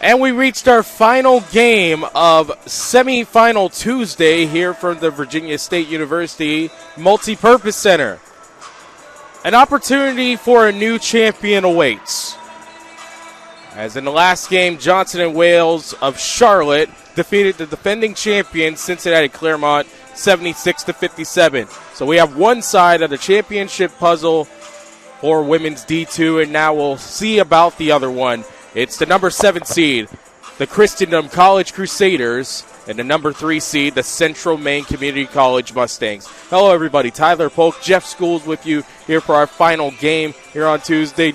And we reached our final game of Semifinal Tuesday here from the Virginia State University Multipurpose Center. An opportunity for a new champion awaits. As in the last game, Johnson & Wales of Charlotte defeated the defending champion Cincinnati Claremont 76-57. So we have one side of the championship puzzle for women's D2, and now we'll see about the other one. It's the number 7 seed, the Christendom College Crusaders, and the number 3 seed, the Central Maine Community College Mustangs. Hello, everybody. Tyler Polk, Jeff Schools with you here for our final game here on Tuesday.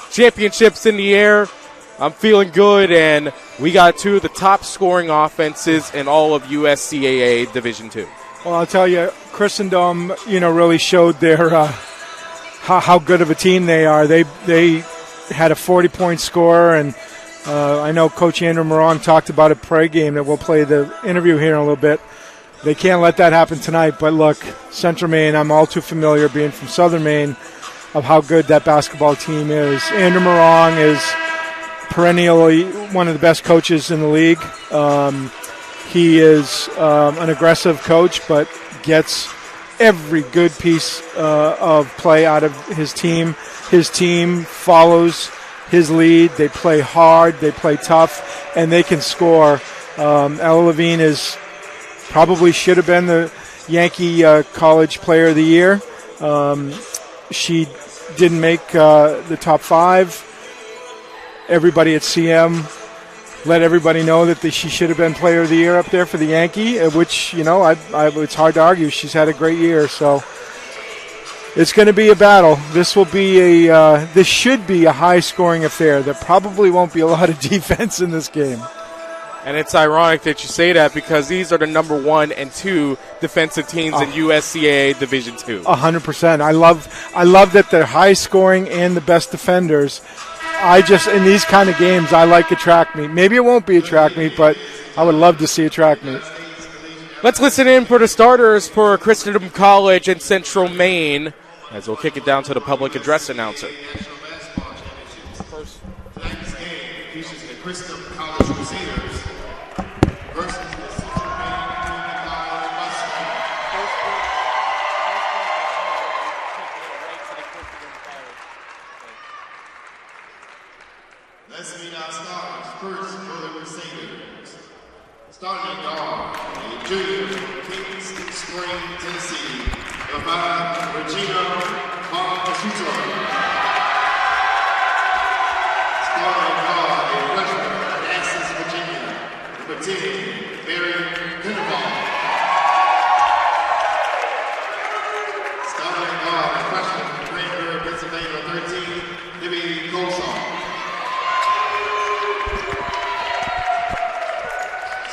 Championships in the air. I'm feeling good, and we got two of the top scoring offenses in all of USCAA Division II. Well, I'll tell you, Christendom, really showed their how good of a team they are. They had a 40-point score, and I know Coach Andrew Morong talked about a pre-game that we'll play the interview here in a little bit. They can't let that happen tonight, but look, Central Maine, I'm all too familiar being from Southern Maine of how good that basketball team is. Andrew Morong is perennially one of the best coaches in the league. He is an aggressive coach, but gets every good piece of play out of his team. His team follows his lead. They play hard, they play tough, and they can score. Ella Levine probably should have been the Yankee College Player of the Year. She didn't make the top 5. Everybody at CM let everybody know that she should have been Player of the Year up there for the Yankee, which, it's hard to argue. She's had a great year, so it's going to be a battle. This should be a high-scoring affair. There probably won't be a lot of defense in this game. And it's ironic that you say that because these are the number 1 and 2 defensive teams in USCAA Division II. 100%. I love that they're high-scoring and the best defenders. In these kind of games, I like a track meet. Maybe it won't be a track meet, but I would love to see a track meet. Let's listen in for the starters for Christendom College and Central Maine as we'll kick it down to the public address announcer. First, tonight's game features the Christendom College Crusaders versus the Central Maine Community College Mustangs. Let's meet our stars. First for the Crusaders. Starting at guard, a junior from Kingston Spring, Tennessee, by Regina Bonasuto. Starting at guard, a freshman from Axis, Virginia, number 10, Mary Pinnebaum. Starting at guard, a freshman from Cranberry, Pennsylvania, 13, Libby Colson.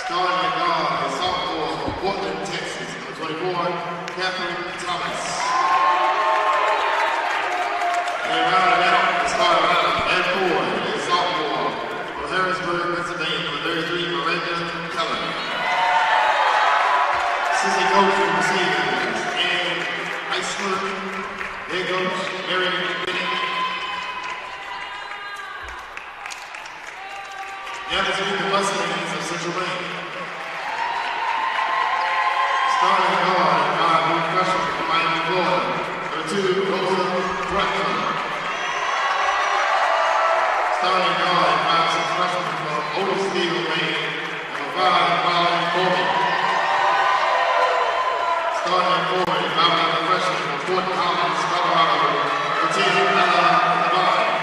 Starting at guard, a sophomore from Portland, Texas, number 24, Catherine Thomas. And rounding out the starting lineup at 4, a sophomore from Harrisburg, Pennsylvania, number 33, Miranda Keller. Assistant coach for the Crusaders, and Eisler, head coach Mary Bennett. Now let's meet the Mustangs of Central Maine. Starting guard, a freshman from Miami, Florida, number 2, Rosa Drexler. Starting guard, a freshman from Otisville, Maine, number 5, Molly Coleman. Starting forward, a freshman from Fort Collins, Colorado, number 10, Ella Levine.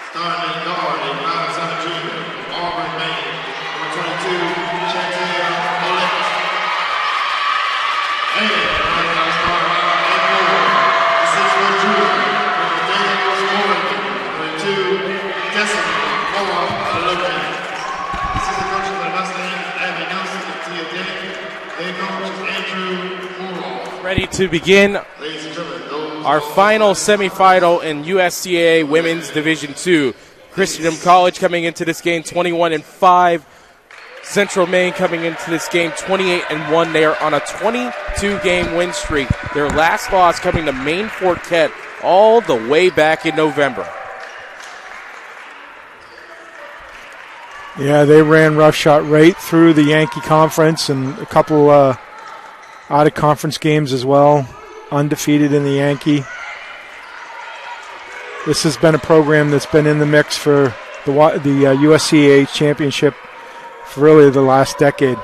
Starting guard, a 5'7" junior from Auburn, Maine, number 22, Chantel Olette. And running out starting lineup at 4, the 6'1" junior from Daniels, Oregon, number 2, Destiny Moore-Lopez. Assistant coach for the Mustangs, Abby Nelson and Tia Dennett. Head coach Andrew Moore. Ready to begin our final semifinal in USCAA Women's Division II. Christendom College coming into this game 21-5. Central Maine coming into this game 28-1. They are on a 22-game win streak. Their last loss coming to Maine Forquette all the way back in November. Yeah, they ran roughshod right through the Yankee Conference and a couple out-of-conference games as well. Undefeated in the Yankee. This has been a program that's been in the mix for the USCAA championship for really the last decade.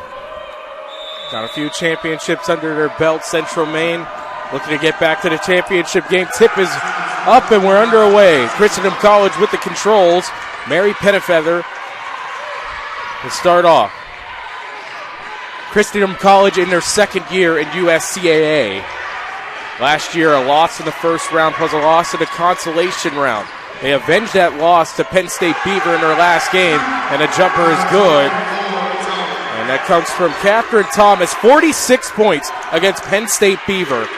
Got a few championships under their belt. Central Maine looking to get back to the championship game. Tip is up and we're underway. Christendom College with the controls. Mary Pettifeather to start off. Christendom College in their second year in USCAA. Last year, a loss in the first round plus a loss in the consolation round. They avenged that loss to Penn State Beaver in their last game, and the jumper is good. And that comes from Catherine Thomas, 46 points against Penn State Beaver,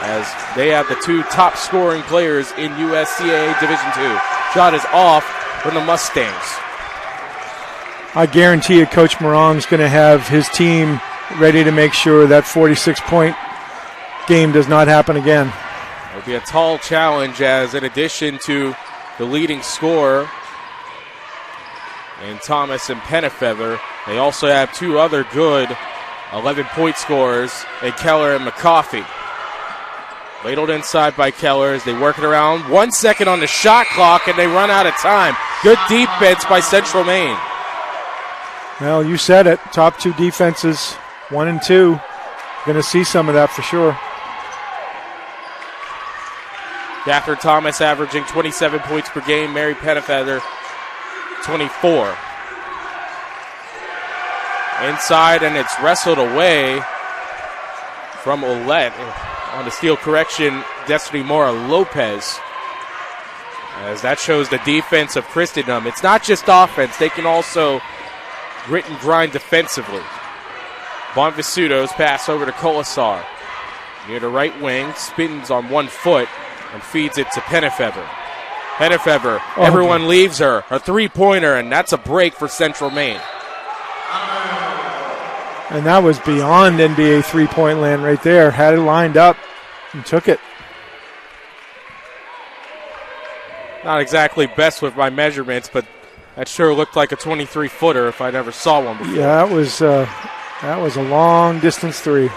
as they have the two top scoring players in USCAA Division II. Shot is off from the Mustangs. I guarantee you Coach Morong's going to have his team ready to make sure that 46-point game does not happen again. It'll be a tall challenge, as in addition to the leading scorer in Thomas and Pettifeather, they also have two other good 11-point scorers in Keller and McCoffey. Ladled inside by Keller as they work it around. 1 second on the shot clock and they run out of time. Good defense by Central Maine. Well, you said it. Top two defenses, 1 and 2. Going to see some of that for sure. Catherine Thomas averaging 27 points per game. Mary Pettifeather, 24. Inside, and it's wrestled away from Olette. On the steal correction, Destiny Mora Lopez. As that shows the defense of Christendom. It's not just offense. They can also grit and grind defensively. Bonvisuto's pass over to Colasar. Near the right wing, spins on 1 foot and feeds it to Pettifeather. Pettifeather, everyone leaves her. A three-pointer, and that's a break for Central Maine. And that was beyond NBA three-point land right there. Had it lined up and took it. Not exactly best with my measurements, but that sure looked like a 23-footer if I'd ever saw one before. Yeah, that was a long-distance three.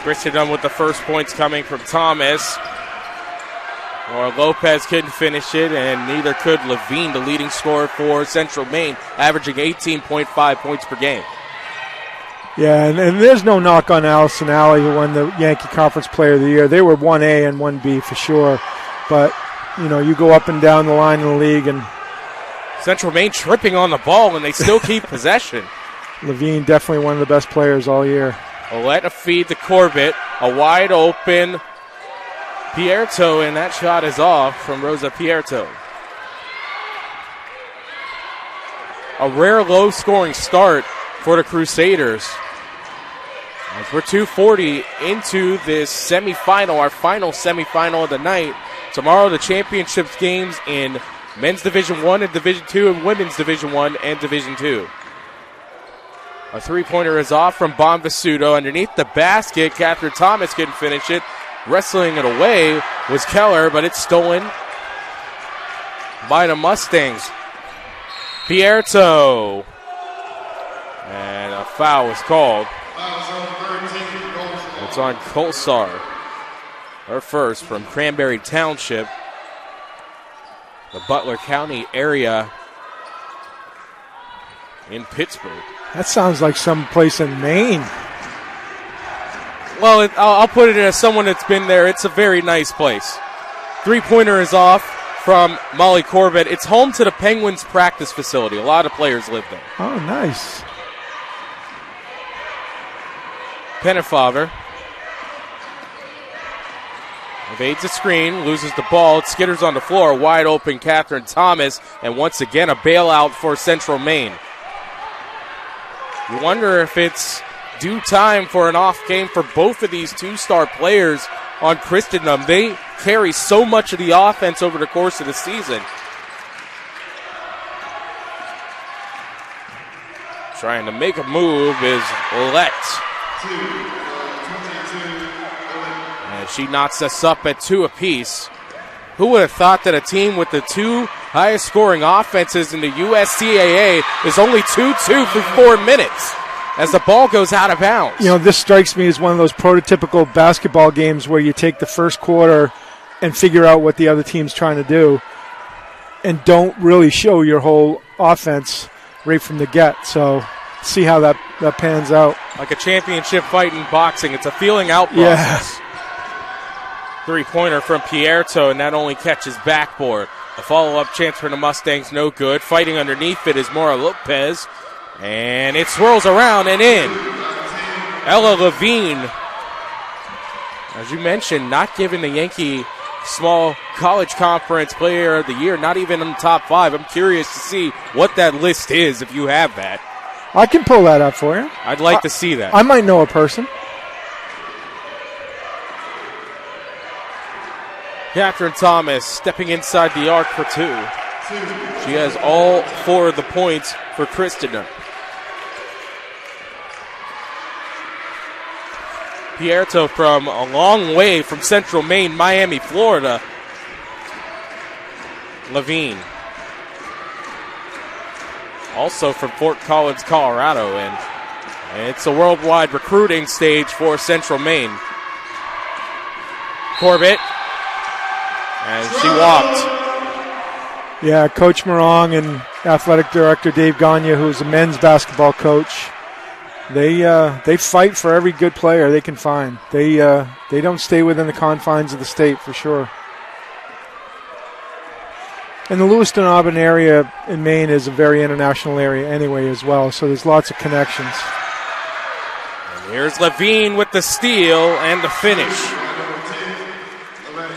Christendom with the first points coming from Thomas. Or Lopez couldn't finish it, and neither could Levine, the leading scorer for Central Maine, averaging 18.5 points per game. Yeah, and there's no knock on Allison Alley, who won the Yankee Conference Player of the Year. They were 1A and 1B for sure. But, you know, you go up and down the line in the league, and Central Maine tripping on the ball, and they still keep possession. Levine definitely one of the best players all year. Olette a feed to Corbett. A wide open Pierto, and that shot is off from Rosa Pierto. A rare low-scoring start for the Crusaders. As we're 2:40 into this semifinal, our final semifinal of the night. Tomorrow, the championships games in Men's Division I and Division II, and Women's Division I and Division II. A three-pointer is off from Bonvisuto. Underneath the basket, Catherine Thomas couldn't finish it. Wrestling it away was Keller, but it's stolen by the Mustangs. Pierto. And a foul was called. It's on Colsar. Her first from Cranberry Township, the Butler County area in Pittsburgh. That sounds like some place in Maine. Well, I'll put it as someone that's been there. It's a very nice place. Three-pointer is off from Molly Corbett. It's home to the Penguins practice facility. A lot of players live there. Oh, nice. Pettifeather evades the screen, loses the ball. It skitters on the floor. Wide open Catherine Thomas, and once again a bailout for Central Maine. You wonder if it's due time for an off game for both of these two-star players on Christendom. They carry so much of the offense over the course of the season. Trying to make a move is Olette. And she knocks us up at 2 apiece. Who would have thought that a team with the 2 highest scoring offenses in the USCAA is only 2-2 for 4 minutes as the ball goes out of bounds? This strikes me as one of those prototypical basketball games where you take the first quarter and figure out what the other team's trying to do and don't really show your whole offense right from the get. So see how that pans out. Like a championship fight in boxing, it's a feeling out process. Yeah. Three-pointer from Pierto, and that only catches backboard. The follow-up chance for the Mustangs, no good. Fighting underneath it is Mora Lopez, and it swirls around and in. Ella Levine, as you mentioned, not giving the Yankee Small College Conference Player of the Year, not even in the top 5. I'm curious to see what that list is if you have that. I can pull that up for you. I'd like to see that. I might know a person. Catherine Thomas stepping inside the arc for 2. She has all 4 of the points for Christendom. Pierto from a long way from Central Maine, Miami, Florida. Levine. Also from Fort Collins, Colorado. And it's a worldwide recruiting stage for Central Maine. Corbett. And she walked. Yeah, Coach Morong and Athletic Director Dave Gagne, who's a men's basketball coach, they fight for every good player they can find. They don't stay within the confines of the state for sure. And the Lewiston-Auburn area in Maine is a very international area anyway as well, so there's lots of connections. And here's Levine with the steal and the finish.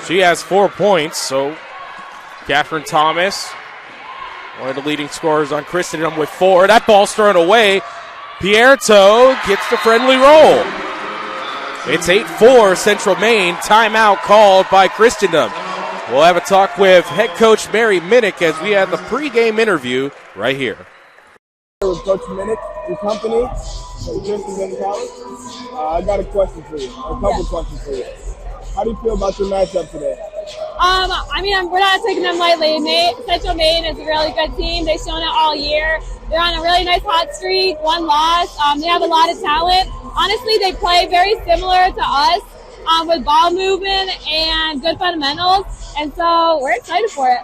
She has 4 points, so Catherine Thomas, one of the leading scorers on Christendom with 4. That ball's thrown away. Pierto gets the friendly roll. It's 8-4 Central Maine. Timeout called by Christendom. We'll have a talk with head coach Mary Minnick as we have the pregame interview right here. With Coach Minnick, your company, Christendom College. I got a question for you, a couple questions for you. How do you feel about your matchup today? We're not taking them lightly. Central Maine is a really good team. They've shown it all year. They're on a really nice hot streak, 1 loss. They have a lot of talent. Honestly, they play very similar to us with ball movement and good fundamentals. And so we're excited for it.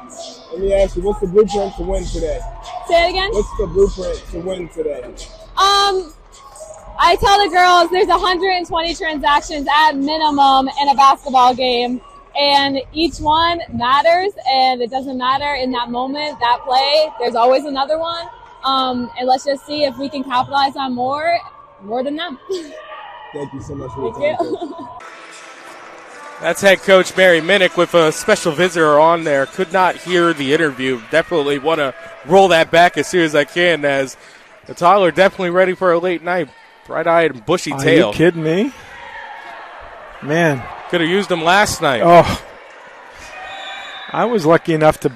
Let me ask you, what's the blueprint to win today? Say it again? What's the blueprint to win today? I tell the girls there's 120 transactions at minimum in a basketball game, and each one matters, and it doesn't matter in that moment, that play. There's always another one, and let's just see if we can capitalize on more than them. Thank you so much for your time. Thank you. That's head coach Mary Minnick with a special visitor on there. Could not hear the interview. Definitely want to roll that back as soon as I can, as the toddler definitely ready for a late night. Bright-eyed and bushy tail. Are you kidding me? Man. Could have used him last night. Oh. I was lucky enough to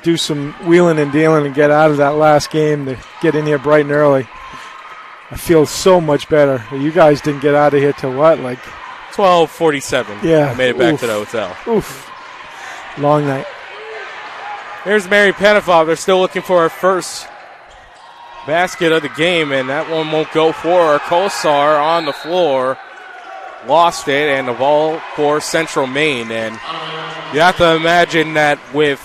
do some wheeling and dealing and get out of that last game to get in here bright and early. I feel so much better. You guys didn't get out of here till what, like 12:47. Yeah. I made it back to the hotel. Oof. Long night. Here's Mary Pennefather. They're still looking for her first basket of the game, and that one won't go for her. Kosar on the floor. Lost it, and the ball for Central Maine. And you have to imagine that with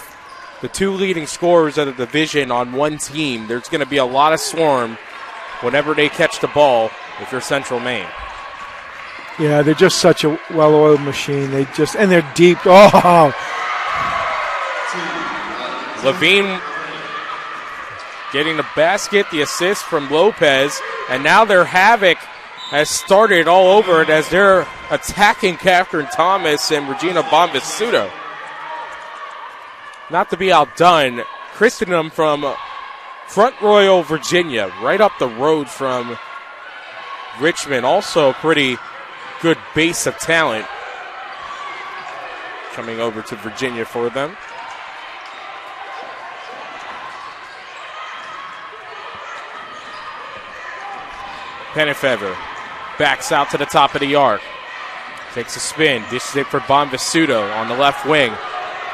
the 2 leading scorers of the division on one team, there's going to be a lot of swarm whenever they catch the ball if you're Central Maine. Yeah, they're just such a well-oiled machine. And they're deep. Oh! Levine getting the basket, the assist from Lopez, and now their havoc has started all over it as they're attacking Catherine Thomas and Regina Bombasudo. Not to be outdone, Christendom from Front Royal, Virginia, right up the road from Richmond. Also a pretty good base of talent coming over to Virginia for them. Pennefather backs out to the top of the arc. Takes a spin. Dishes it for Bombasudo on the left wing.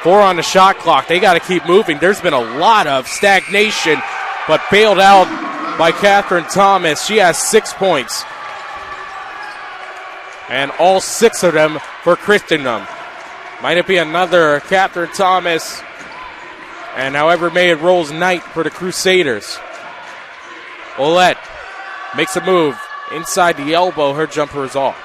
4 on the shot clock. They got to keep moving. There's been a lot of stagnation, but bailed out by Catherine Thomas. She has 6 points. And all 6 of them for Christendom. Might it be another Catherine Thomas and however may it rolls night for the Crusaders. Olette makes a move inside the elbow. Her jumper is off.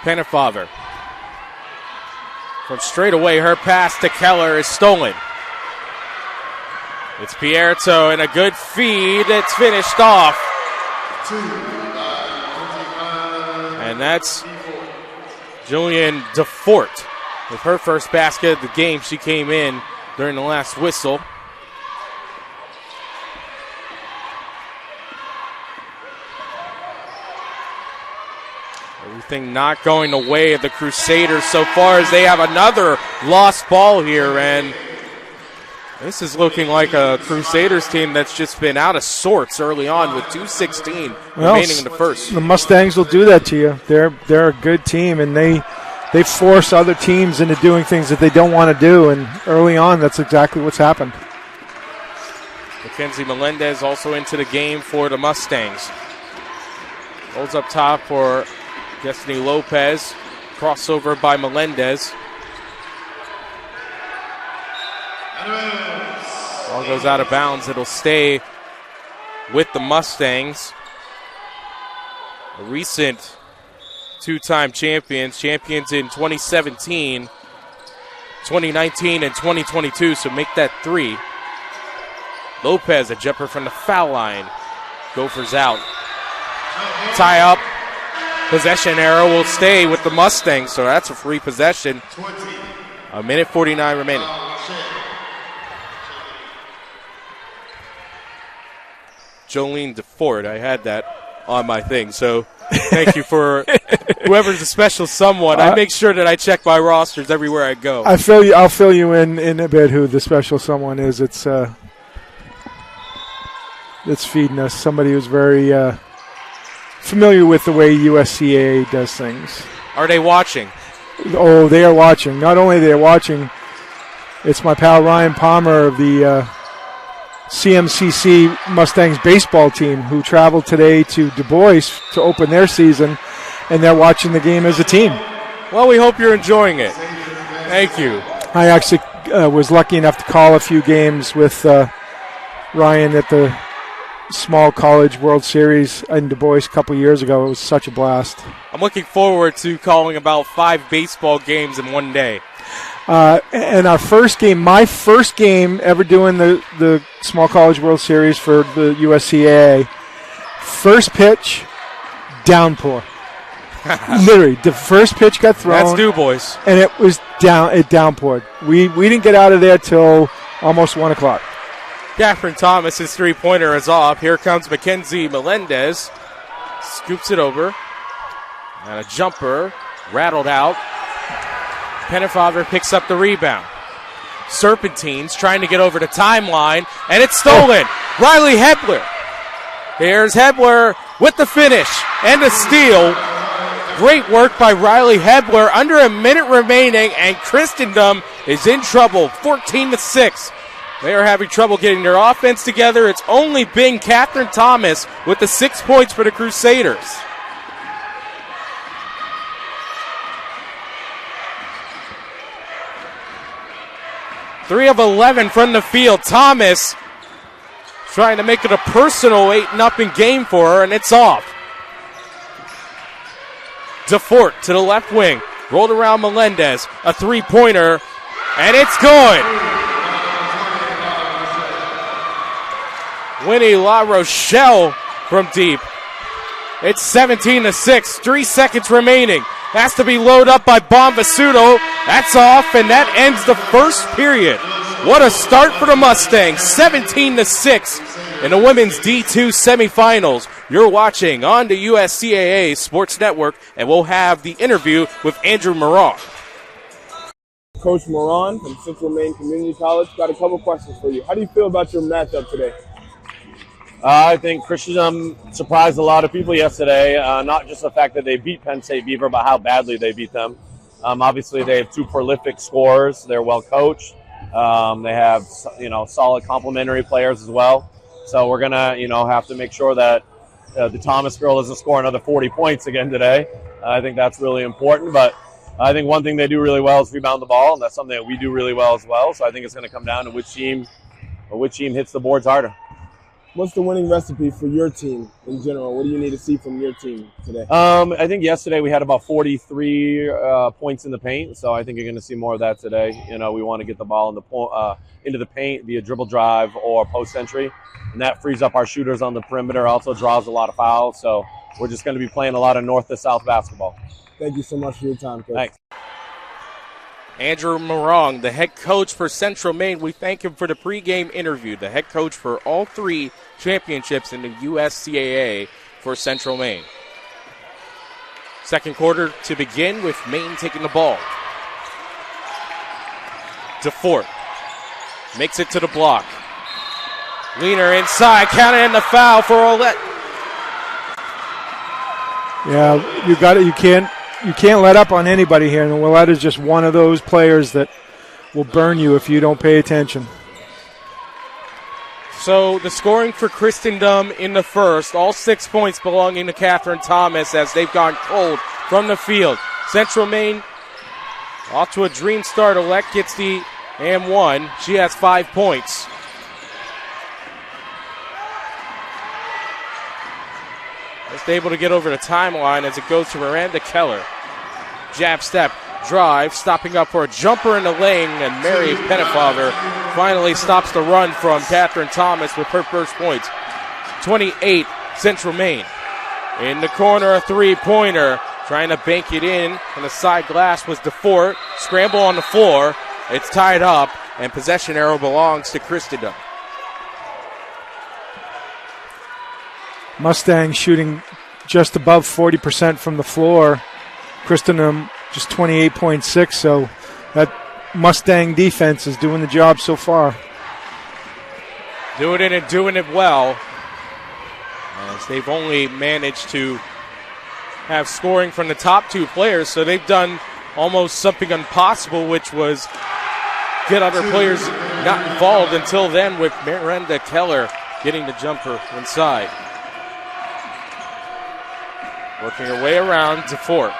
Pennefather. From straight away, her pass to Keller is stolen. It's Pierto and a good feed. It's finished off. And that's Julian DeFort with her first basket of the game. She came in during the last whistle. Everything not going the way of the Crusaders so far as they have another lost ball here, and this is looking like a Crusaders team that's just been out of sorts early on with 2:16 remaining in the first. The Mustangs will do that to you. They're a good team, and they force other teams into doing things that they don't want to do, and early on that's exactly what's happened. Mackenzie Melendez also into the game for the Mustangs. Rolls up top for Destiny Lopez. Crossover by Melendez. Ball goes out of bounds. It'll stay with the Mustangs. A recent two-time champions in 2017, 2019, and 2022, so make that 3. Lopez, a jumper from the foul line. Gophers out. Tie up. Possession arrow will stay with the Mustangs, so that's a free possession. 1:49 remaining. Jolene DeFord, I had that on my thing, so thank you for whoever's a special someone. I make sure that I check my rosters everywhere I go. I'll fill you in a bit who the special someone is. It's feeding us somebody who's very familiar with the way USCAA does things. Are they watching? Oh, they are watching. Not only they are watching, it's my pal Ryan Palmer of the CMCC Mustangs baseball team who traveled today to Du Bois to open their season, and they're watching the game as a team. Well, we hope you're enjoying it. Thank you. I actually was lucky enough to call a few games with Ryan at the Small College World Series in Du Bois a couple years ago. It was such a blast. I'm looking forward to calling about 5 baseball games in one day. And our first game, my first game ever doing the Small College World Series for the USCAA, first pitch, downpour. Literally, the first pitch got thrown. That's Du Bois. And it was it downpoured. We didn't get out of there till almost 1 o'clock. Catherine Thomas's three-pointer is off. Here comes Mackenzie Melendez. Scoops it over. And a jumper rattled out. Pennefather picks up the rebound. Serpentines trying to get over the timeline, and it's stolen. Riley Hebler. Here's Hebler with the finish and the steal. Great work by Riley Hebler. Under a minute remaining, and Christendom is in trouble. 14-6. They are having trouble getting their offense together. It's only been Catherine Thomas with the 6 points for the Crusaders. Three of 11 from the field. Thomas trying to make it a personal 8-0 game for her, and it's off. DeFort to the left wing. Rolled around Melendez. A three-pointer, and it's good. Winnie La Rochelle from deep. It's 17-6. 3 seconds remaining. Has to be loaded up by Bonvasuto. That's off, and that ends the first period. What a start for the Mustangs. 17-6 in the women's D2 semifinals. You're watching on the USCAA Sports Network, and we'll have the interview with Andrew Moran. Coach Moran from Central Maine Community College. Got a couple questions for you. How do you feel about your matchup today? I think Christendom surprised a lot of people yesterday, not just the fact that they beat Penn State Beaver, but how badly they beat them. Obviously, they have two prolific scorers. They're well coached. They have, solid complementary players as well. So we're going to, have to make sure that the Thomas girl doesn't score another 40 points again today. I think that's really important. But I think one thing they do really well is rebound the ball, and that's something that we do really well as well. So I think it's going to come down to which team hits the boards harder. What's the winning recipe for your team in general? What do you need to see from your team today? I think yesterday we had about 43 points in the paint, so I think you're going to see more of that today. We want to get the ball into the paint via dribble drive or post entry, and that frees up our shooters on the perimeter, also draws a lot of fouls. So we're just going to be playing a lot of north to south basketball. Thank you so much for your time, Coach. Thanks. Andrew Morong, the head coach for Central Maine. We thank him for the pregame interview, the head coach for all three championships in the USCAA for Central Maine. Second quarter to begin with Maine taking the ball. DeFort makes it to the block. Leaner inside, counted in the foul for Olette. Yeah, you got it. You can't let up on anybody here, and Willette is just one of those players that will burn you if you don't pay attention. So the scoring for Christendom in the first, all 6 points belonging to Catherine Thomas as they've gone cold from the field. Central Maine off to a dream start. Olette gets the and one. She has 5 points. Just able to get over the timeline as it goes to Miranda Keller. Jab step, drive, stopping up for a jumper in the lane, and Mary Pettifather finally stops the run from Catherine Thomas with her first points. 28, Central Maine. In the corner, a three-pointer, trying to bank it in, and the side glass was DeFort. Scramble on the floor. It's tied up, and possession arrow belongs to Christendom. Mustang shooting just above 40% from the floor. Christendom just 28.6, so that Mustang defense is doing the job so far. Doing it and doing it well, as they've only managed to have scoring from the top two players, so they've done almost something impossible, which was get other players not involved until then, with Miranda Keller getting the jumper inside. Working her way around DeFort.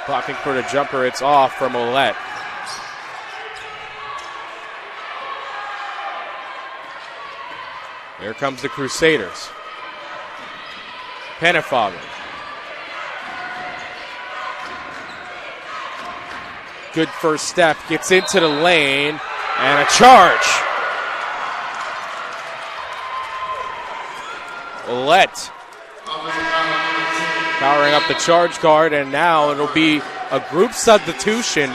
Blocking for the jumper, it's off from Olette. Here comes the Crusaders. Pettifather. Good first step, gets into the lane, and a charge. Olette powering up the charge card, and now it'll be a group substitution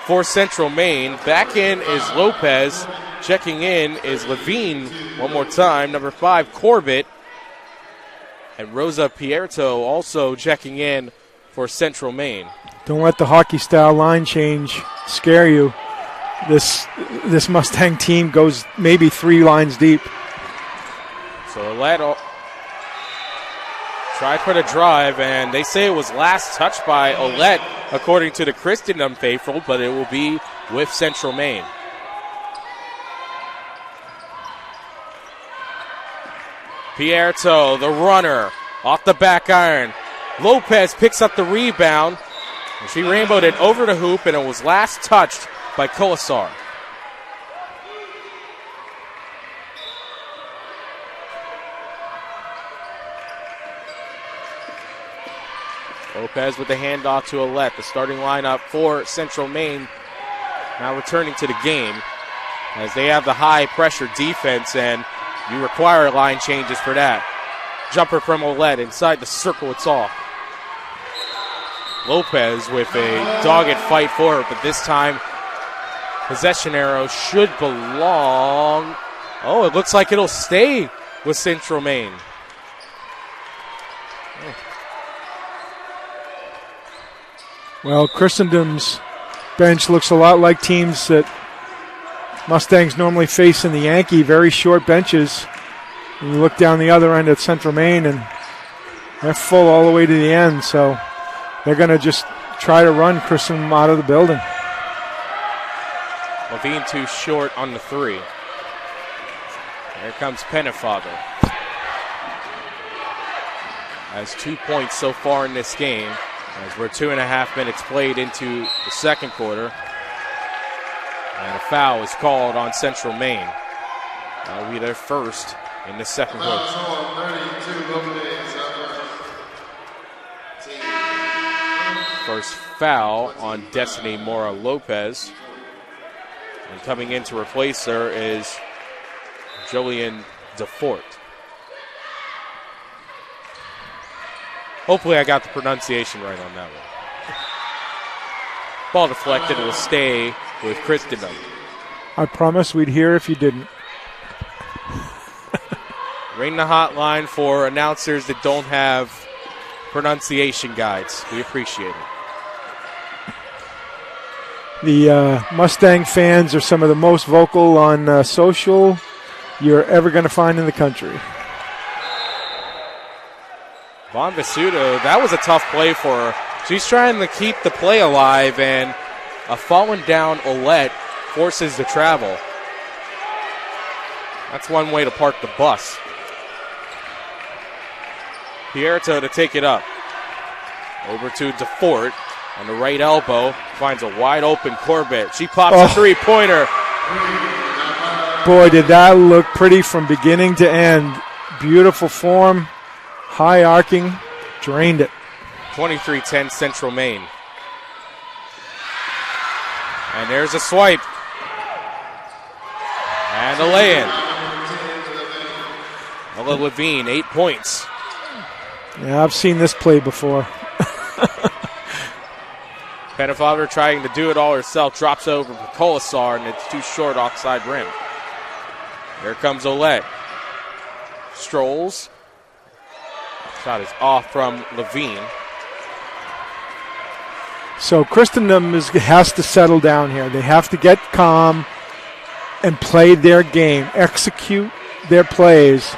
for Central Maine. Back in is Lopez. Checking in is Levine one more time. Number 5, Corbett. And Rosa Pierto also checking in for Central Maine. Don't let the hockey-style line change scare you. This Mustang team goes maybe 3 lines deep. So Olette tried for the drive, and they say it was last touched by Olette, according to the Christendom faithful, but it will be with Central Maine. Pierto, the runner, off the back iron. Lopez picks up the rebound. She rainbowed it over the hoop, and it was last touched by Colasar. Lopez with the handoff to Olette. The starting lineup for Central Maine now returning to the game as they have the high-pressure defense, and you require line changes for that. Jumper from Olette inside the circle, it's off. Lopez with a dogged fight for it, but this time possession arrow should belong. Oh, it looks like it'll stay with Central Maine. Well, Christendom's bench looks a lot like teams that Mustangs normally face in the Yankee, very short benches. You look down the other end at Central Maine, and they're full all the way to the end, so they're going to just try to run Christendom out of the building. Levine too short on the three. Here comes Pennefather. Has 2 points so far in this game, as we're 2.5 minutes played into the second quarter. And a foul is called on Central Maine. That'll be their first in the second quarter. First foul on Destiny Mora Lopez. And coming in to replace her is Jolien DeFort. Hopefully I got the pronunciation right on that one. Ball deflected. It will stay with Christendom. I promise we'd hear if you didn't. Ring the hotline for announcers that don't have pronunciation guides. We appreciate it. The Mustang fans are some of the most vocal on social you're ever going to find in the country. Von Vasuto, that was a tough play for her. She's trying to keep the play alive, and a fallen down Olette forces the travel. That's one way to park the bus. Pierto to take it up. Over to DeFort on the right elbow. Finds a wide open Corbett. She pops a three-pointer. Boy, did that look pretty from beginning to end. Beautiful form, high arcing, drained it. 23-10 Central Maine. And there's a swipe. And a lay-in. Ella Levine, 8 points. Yeah, I've seen this play before. Pennefather trying to do it all herself. Drops over for Colasar, and it's too short offside rim. Here comes Olette. Strolls. Shot is off from Levine. So Christendom has to settle down here. They have to get calm and play their game, execute their plays,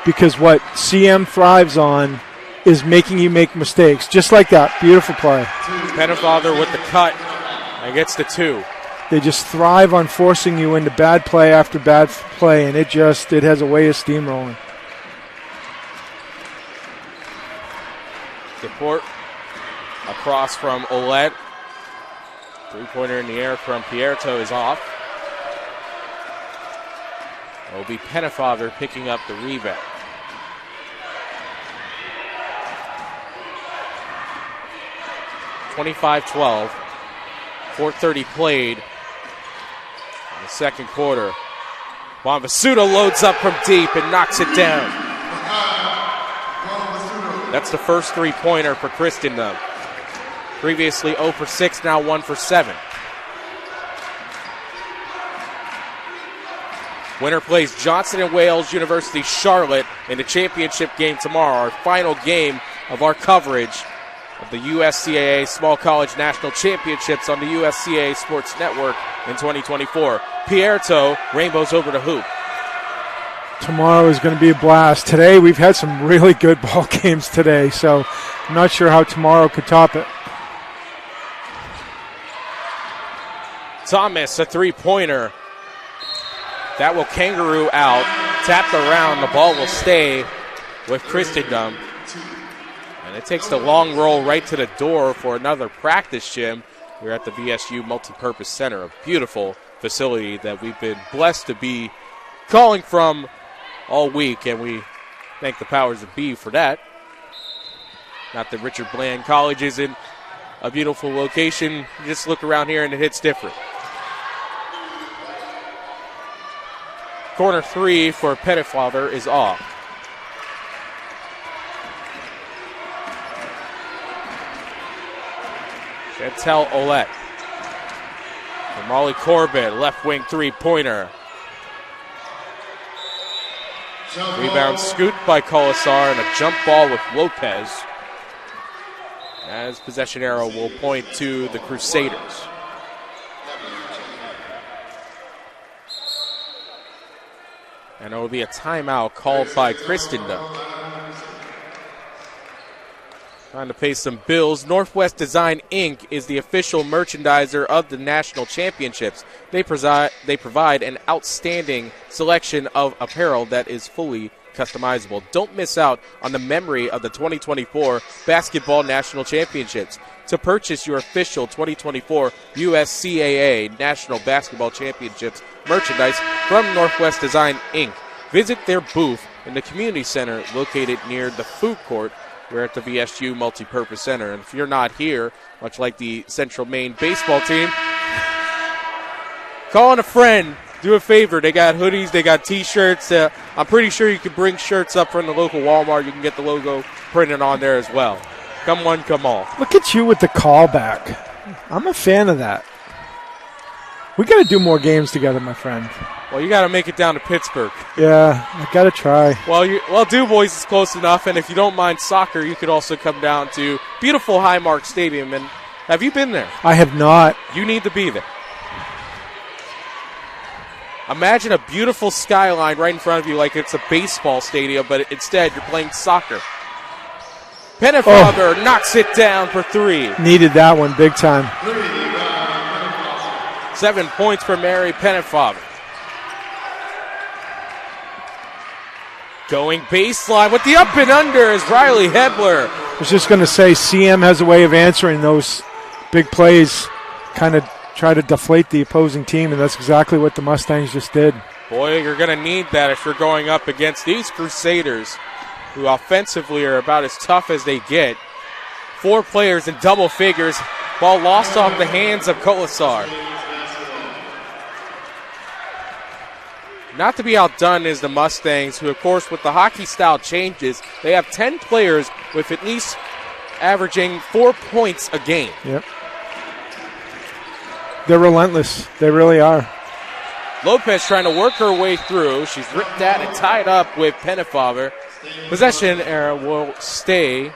because what CM thrives on is making you make mistakes. Just like that. Beautiful play. Pennefather with the cut and gets the two. They just thrive on forcing you into bad play after bad play, and it has a way of steamrolling. Support across from Olette. Three-pointer in the air from Pierto is off. It will be Pennefather picking up the rebound. (25-12). 4:30 played in the second quarter. Von Vasuto loads up from deep and knocks it down. That's the first three-pointer for Christendom. Previously 0 for 6, now 1 for 7. Winner plays Johnson & Wales University Charlotte in the championship game tomorrow, our final game of our coverage of the USCAA Small College National Championships on the USCAA Sports Network in 2024. Pierto rainbows over the hoop. Tomorrow is going to be a blast. Today we've had some really good ball games today, so I'm not sure how tomorrow could top it. Thomas, a three-pointer. That will kangaroo out. Tapped around. The ball will stay with Christendom. And it takes the long roll right to the door for another practice gym. We're at the VSU Multipurpose Center, a beautiful facility that we've been blessed to be calling from all week, and we thank the powers that be for that. Not that Richard Bland College is in a beautiful location. You just look around here and it hits different. Corner three for Pennefather is off. Chantel Olette. For Molly Corbett, left wing three-pointer. Rebound scooped by Colasar and a jump ball with Lopez. As possession arrow will point to the Crusaders. And it will be a timeout called by Christendom. Trying to pay some bills. Northwest Design Inc. is the official merchandiser of the national championships. They provide an outstanding selection of apparel that is fully customizable. Don't miss out on the memory of the 2024 Basketball National Championships. To purchase your official 2024 USCAA National Basketball Championships merchandise from Northwest Design Inc., visit their booth in the community center located near the food court. We're at the VSU Multipurpose Center. And if you're not here, much like the Central Maine baseball team, call on a friend. Do a favor. They got hoodies. They got T-shirts. I'm pretty sure you can bring shirts up from the local Walmart. You can get the logo printed on there as well. Come one, come all. Look at you with the callback. I'm a fan of that. We got to do more games together, my friend. Well, you got to make it down to Pittsburgh. Yeah, I got to try. Well, Du Bois is close enough, and if you don't mind soccer, you could also come down to beautiful Highmark Stadium. And have you been there? I have not. You need to be there. Imagine a beautiful skyline right in front of you like it's a baseball stadium, but instead you're playing soccer. Pennefather knocks it down for 3. Needed that one big time. 7 points for Mary Pennefather. Going baseline with the up and under is Riley Hebler. I was just going to say, CM has a way of answering those big plays, kind of try to deflate the opposing team, and that's exactly what the Mustangs just did. Boy, you're going to need that if you're going up against these Crusaders, who offensively are about as tough as they get. 4 players in double figures. Ball lost off the hands of Colasar. Not to be outdone is the Mustangs, who, of course, with the hockey style changes, they have 10 players with at least averaging 4 points a game. Yep. They're relentless. They really are. Lopez trying to work her way through. She's ripped at and tied up with Pennefather. Possession error will stay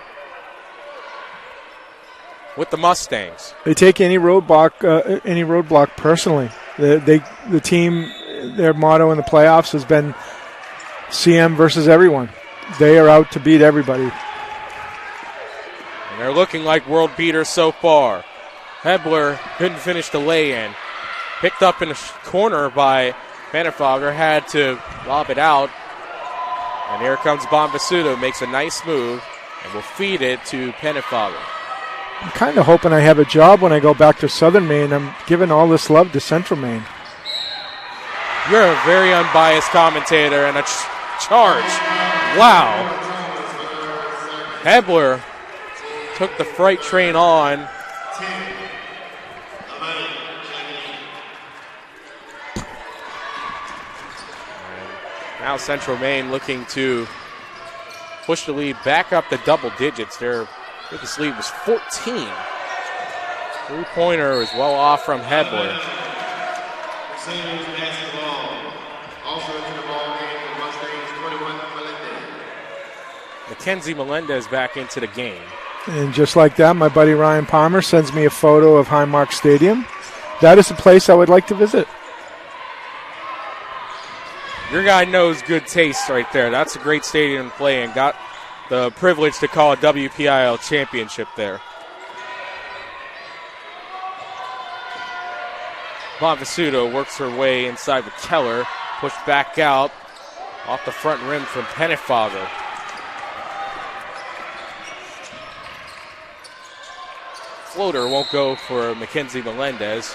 with the Mustangs. They take any roadblock personally. The team, their motto in the playoffs has been CM versus everyone. They are out to beat everybody. And they're looking like world beaters so far. Hebler couldn't finish the lay-in. Picked up in the corner by Pennefather, had to lob it out. And here comes Bonvisuto, makes a nice move, and will feed it to Pennefather. I'm kind of hoping I have a job when I go back to Southern Maine. I'm giving all this love to Central Maine. You're a very unbiased commentator and a charge. Wow. Hebler took the freight train on. Now Central Maine looking to push the lead back up to double digits. Their biggest lead was 14. 3-pointer was well off from Hebler. Mackenzie Melendez back into the game. And just like that, my buddy Ryan Palmer sends me a photo of Highmark Stadium. That is a place I would like to visit. Your guy knows good taste right there. That's a great stadium to play in. Got the privilege to call a WPIL championship there. Bonvisuto works her way inside with Keller. Pushed back out off the front rim from Pennefather. Floater won't go for Mackenzie Melendez.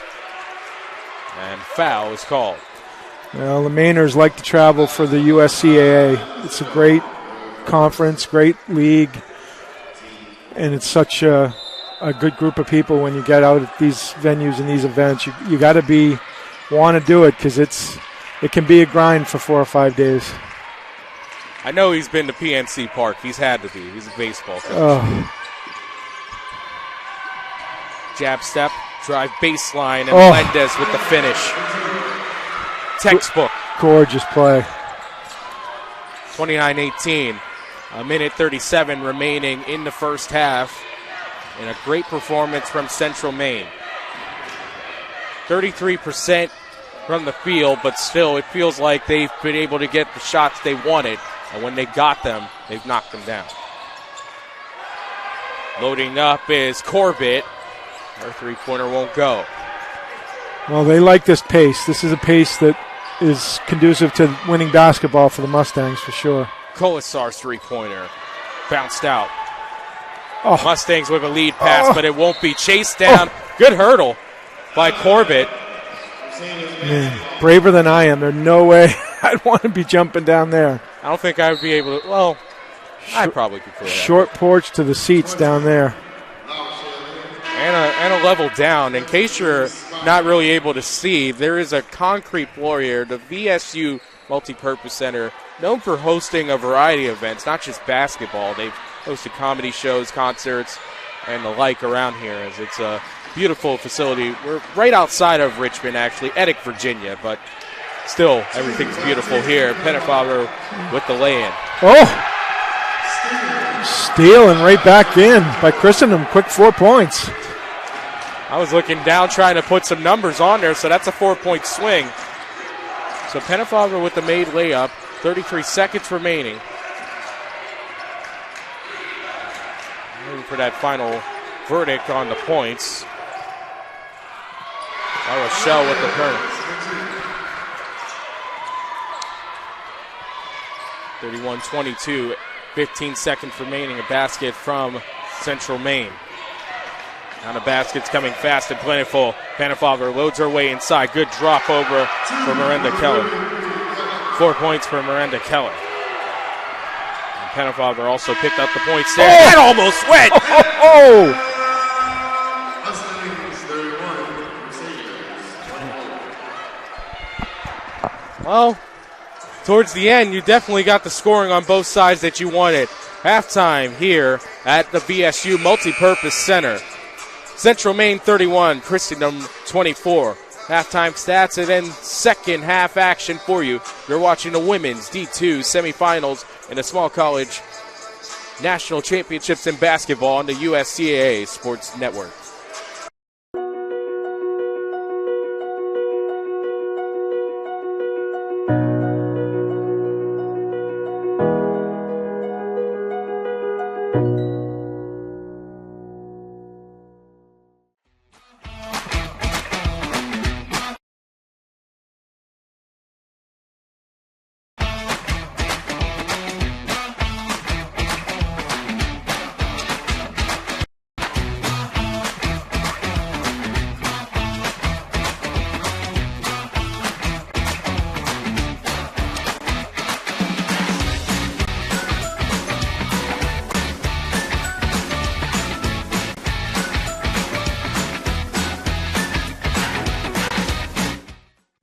And foul is called. Well, the Mainers like to travel for the USCAA. It's a great conference, great league, and it's such a good group of people when you get out at these venues and these events. You got to want to do it because it can be a grind for 4 or 5 days. I know he's been to PNC Park. He's had to be. He's a baseball coach. Oh. Jab step, drive baseline, and Melendez with the finish. Textbook. Gorgeous play. 29-18. A minute 37 remaining in the first half. And a great performance from Central Maine. 33% from the field, but still it feels like they've been able to get the shots they wanted, and when they got them, they've knocked them down. Loading up is Corbett. Her three-pointer won't go. Well, they like this pace. This is a pace that is conducive to winning basketball for the Mustangs for sure. Colasar's three-pointer bounced out. Oh. Mustangs with a lead pass, but it won't be chased down. Good hurdle by Corbett. Man, braver than I am. There's no way I'd want to be jumping down there. I don't think I would be able to. Well, I probably could throw that. Short porch to the seats down there. And a level down. In case you're not really able to see, there is a concrete floor here. The VSU Multipurpose Center, known for hosting a variety of events, not just basketball. They've hosted comedy shows, concerts, and the like around here. As it's a beautiful facility. We're right outside of Richmond, actually, Eddick, Virginia, but still, everything's beautiful here. Pennefather with the lay-in. Oh! Steal and right back in by Christendom. Quick 4 points. I was looking down trying to put some numbers on there, so that's a 4-point swing. So Pennefather with the made layup, 33 seconds remaining. Waiting for that final verdict on the points. La Rochelle with the turn. 31-22, 15 seconds remaining. A basket from Central Maine. Now the basket's coming fast and plentiful. Pennefather loads her way inside. Good drop over for Miranda Keller. 4 points for Miranda Keller. And Pennefather also picked up the points there. That almost went! Well, towards the end, you definitely got the scoring on both sides that you wanted. Halftime here at the VSU Multipurpose Center. Central Maine 31, Christendom 24. Halftime stats and then second half action for you. You're watching the women's D2 semifinals in the small college national championships in basketball on the USCAA Sports Network.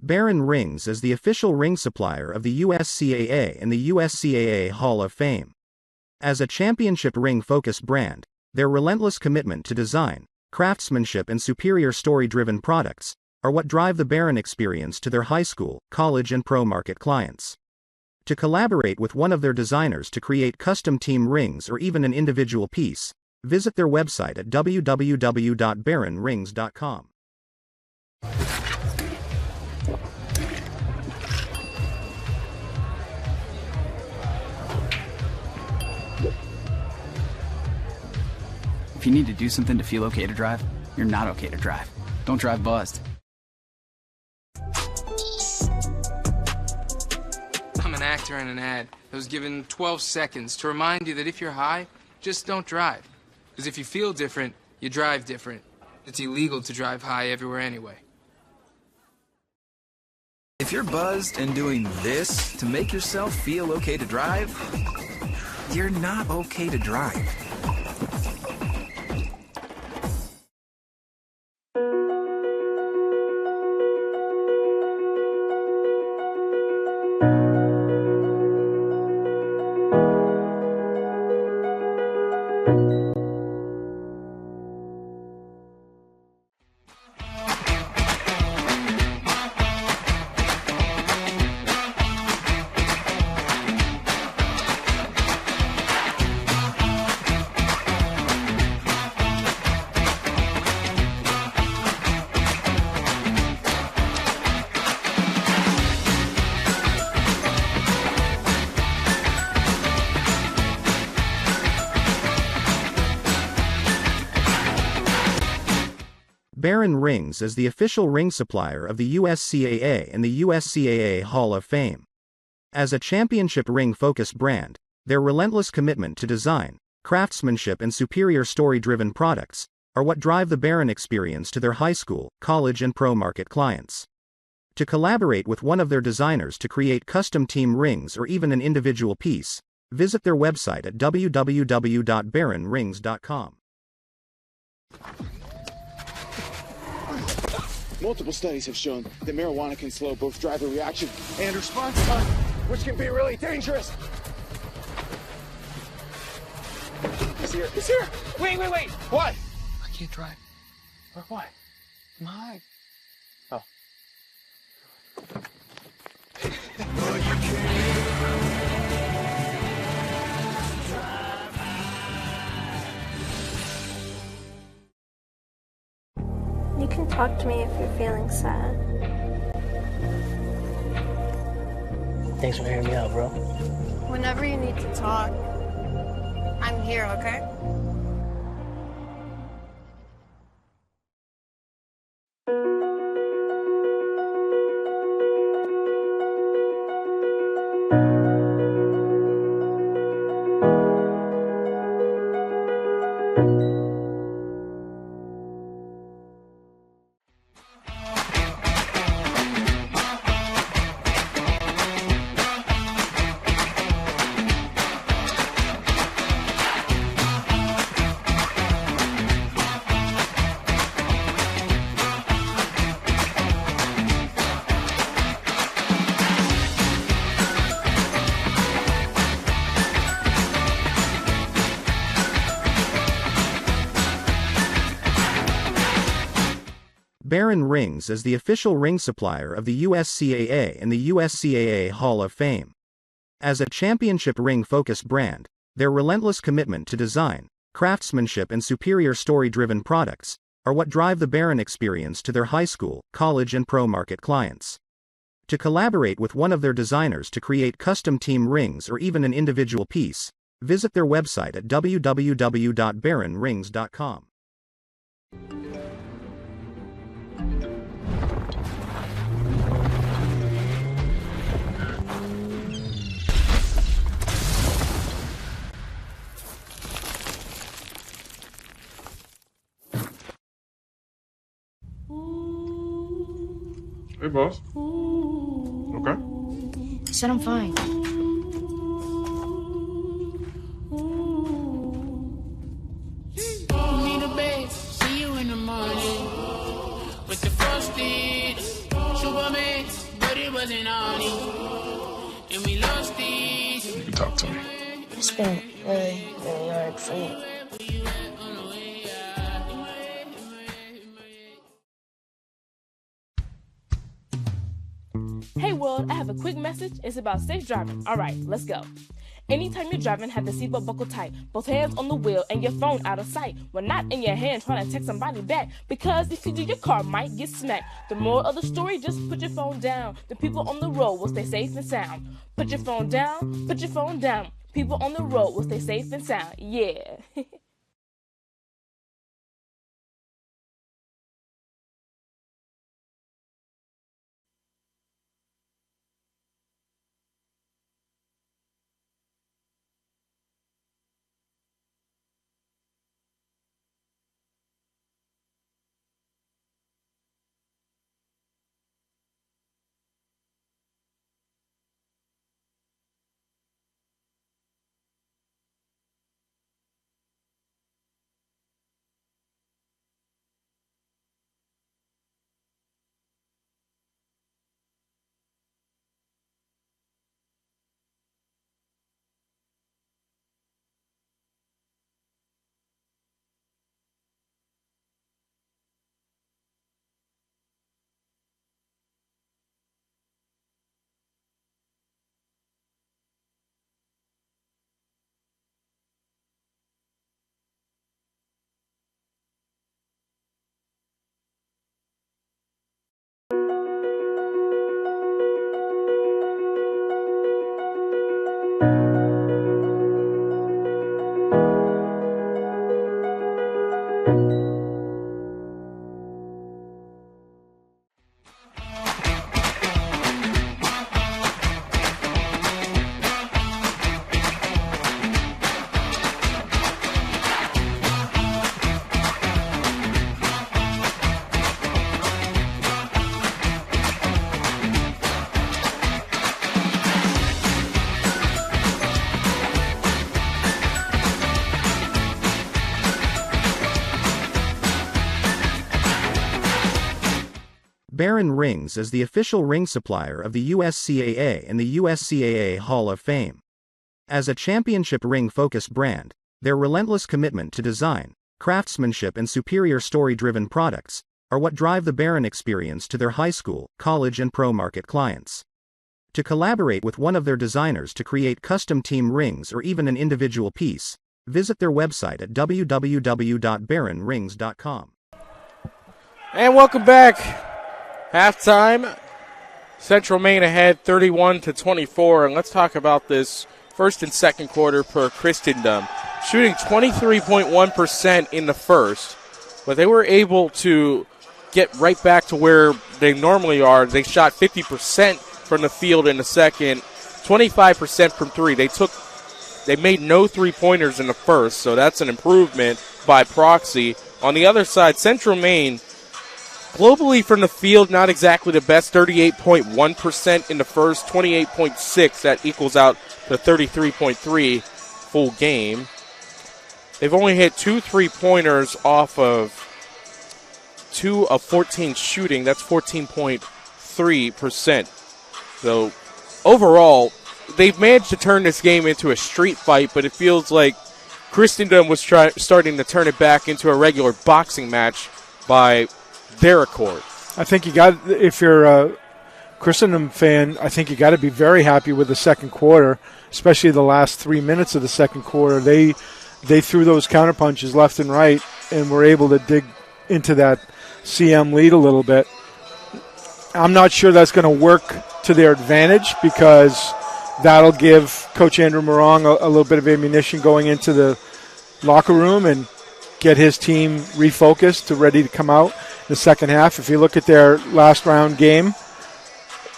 Barron Rings is the official ring supplier of the USCAA and the USCAA Hall of Fame. As a championship ring-focused brand, their relentless commitment to design, craftsmanship and superior story-driven products are what drive the Barron experience to their high school, college and pro market clients. To collaborate with one of their designers to create custom team rings or even an individual piece, visit their website at www.barronrings.com. If you need to do something to feel okay to drive, you're not okay to drive. Don't drive buzzed. I'm an actor in an ad that was given 12 seconds to remind you that if you're high, just don't drive. Because if you feel different, you drive different. It's illegal to drive high everywhere anyway. If you're buzzed and doing this to make yourself feel okay to drive, you're not okay to drive. Barron Rings is the official ring supplier of the USCAA and the USCAA Hall of Fame. As a championship ring-focused brand, their relentless commitment to design, craftsmanship and superior story-driven products are what drive the Barron experience to their high school, college and pro market clients. To collaborate with one of their designers to create custom team rings or even an individual piece, visit their website at www.barronrings.com. Multiple studies have shown that marijuana can slow both driver reaction and response time, which can be really dangerous. He's here. He's here. Wait. What? I can't drive. Or what? My. Oh. You can talk to me if you're feeling sad. Thanks for hearing me out, bro. Whenever you need to talk, I'm here, okay? Barron Rings is the official ring supplier of the USCAA and the USCAA Hall of Fame. As a championship ring-focused brand, their relentless commitment to design, craftsmanship and superior story-driven products are what drive the Barron experience to their high school, college and pro market clients. To collaborate with one of their designers to create custom team rings or even an individual piece, visit their website at www.barronrings.com. Hey, boss. Okay. I said I'm fine. Need a bed, see you in the morning. With the frosted Superman, but it wasn't on it. And we lost it. You can talk to me. It's been really hard for me. Hey world, I have a quick message. It's about safe driving. Alright, let's go. Anytime you're driving, have the seatbelt buckled tight. Both hands on the wheel and your phone out of sight. Well, not in your hand trying to text somebody back. Because if you do, your car might get smacked. The moral of the story, just put your phone down. The people on the road will stay safe and sound. Put your phone down, put your phone down. People on the road will stay safe and sound. Yeah. Barron Rings is the official ring supplier of the USCAA and the USCAA Hall of Fame. As a championship ring-focused brand, their relentless commitment to design, craftsmanship and superior story-driven products are what drive the Barron experience to their high school, college and pro market clients. To collaborate with one of their designers to create custom team rings or even an individual piece, visit their website at www.barronrings.com. And welcome back. Halftime. Central Maine ahead 31-24. And let's talk about this first and second quarter per Christendom. Shooting 23.1% in the first, but they were able to get right back to where they normally are. They shot 50% from the field in the second, 25% from three. They made no three-pointers in the first, so that's an improvement by proxy. On the other side, Central Maine, globally from the field, not exactly the best, 38.1% in the first, 28.6. That equals out to 33.3 full game. They've only hit 2 3-pointers off of 2 of 14 shooting. That's 14.3%. So overall, they've managed to turn this game into a street fight, but it feels like Christendom was starting to turn it back into a regular boxing match by their accord. I think if you're a Christendom fan, I think you got to be very happy with the second quarter, especially the last 3 minutes of the second quarter. They threw those counterpunches left and right and were able to dig into that CM lead a little bit. I'm not sure that's going to work to their advantage because that'll give Coach Andrew Morong a little bit of ammunition going into the locker room and get his team refocused to ready to come out in the second half. If you look at their last round game,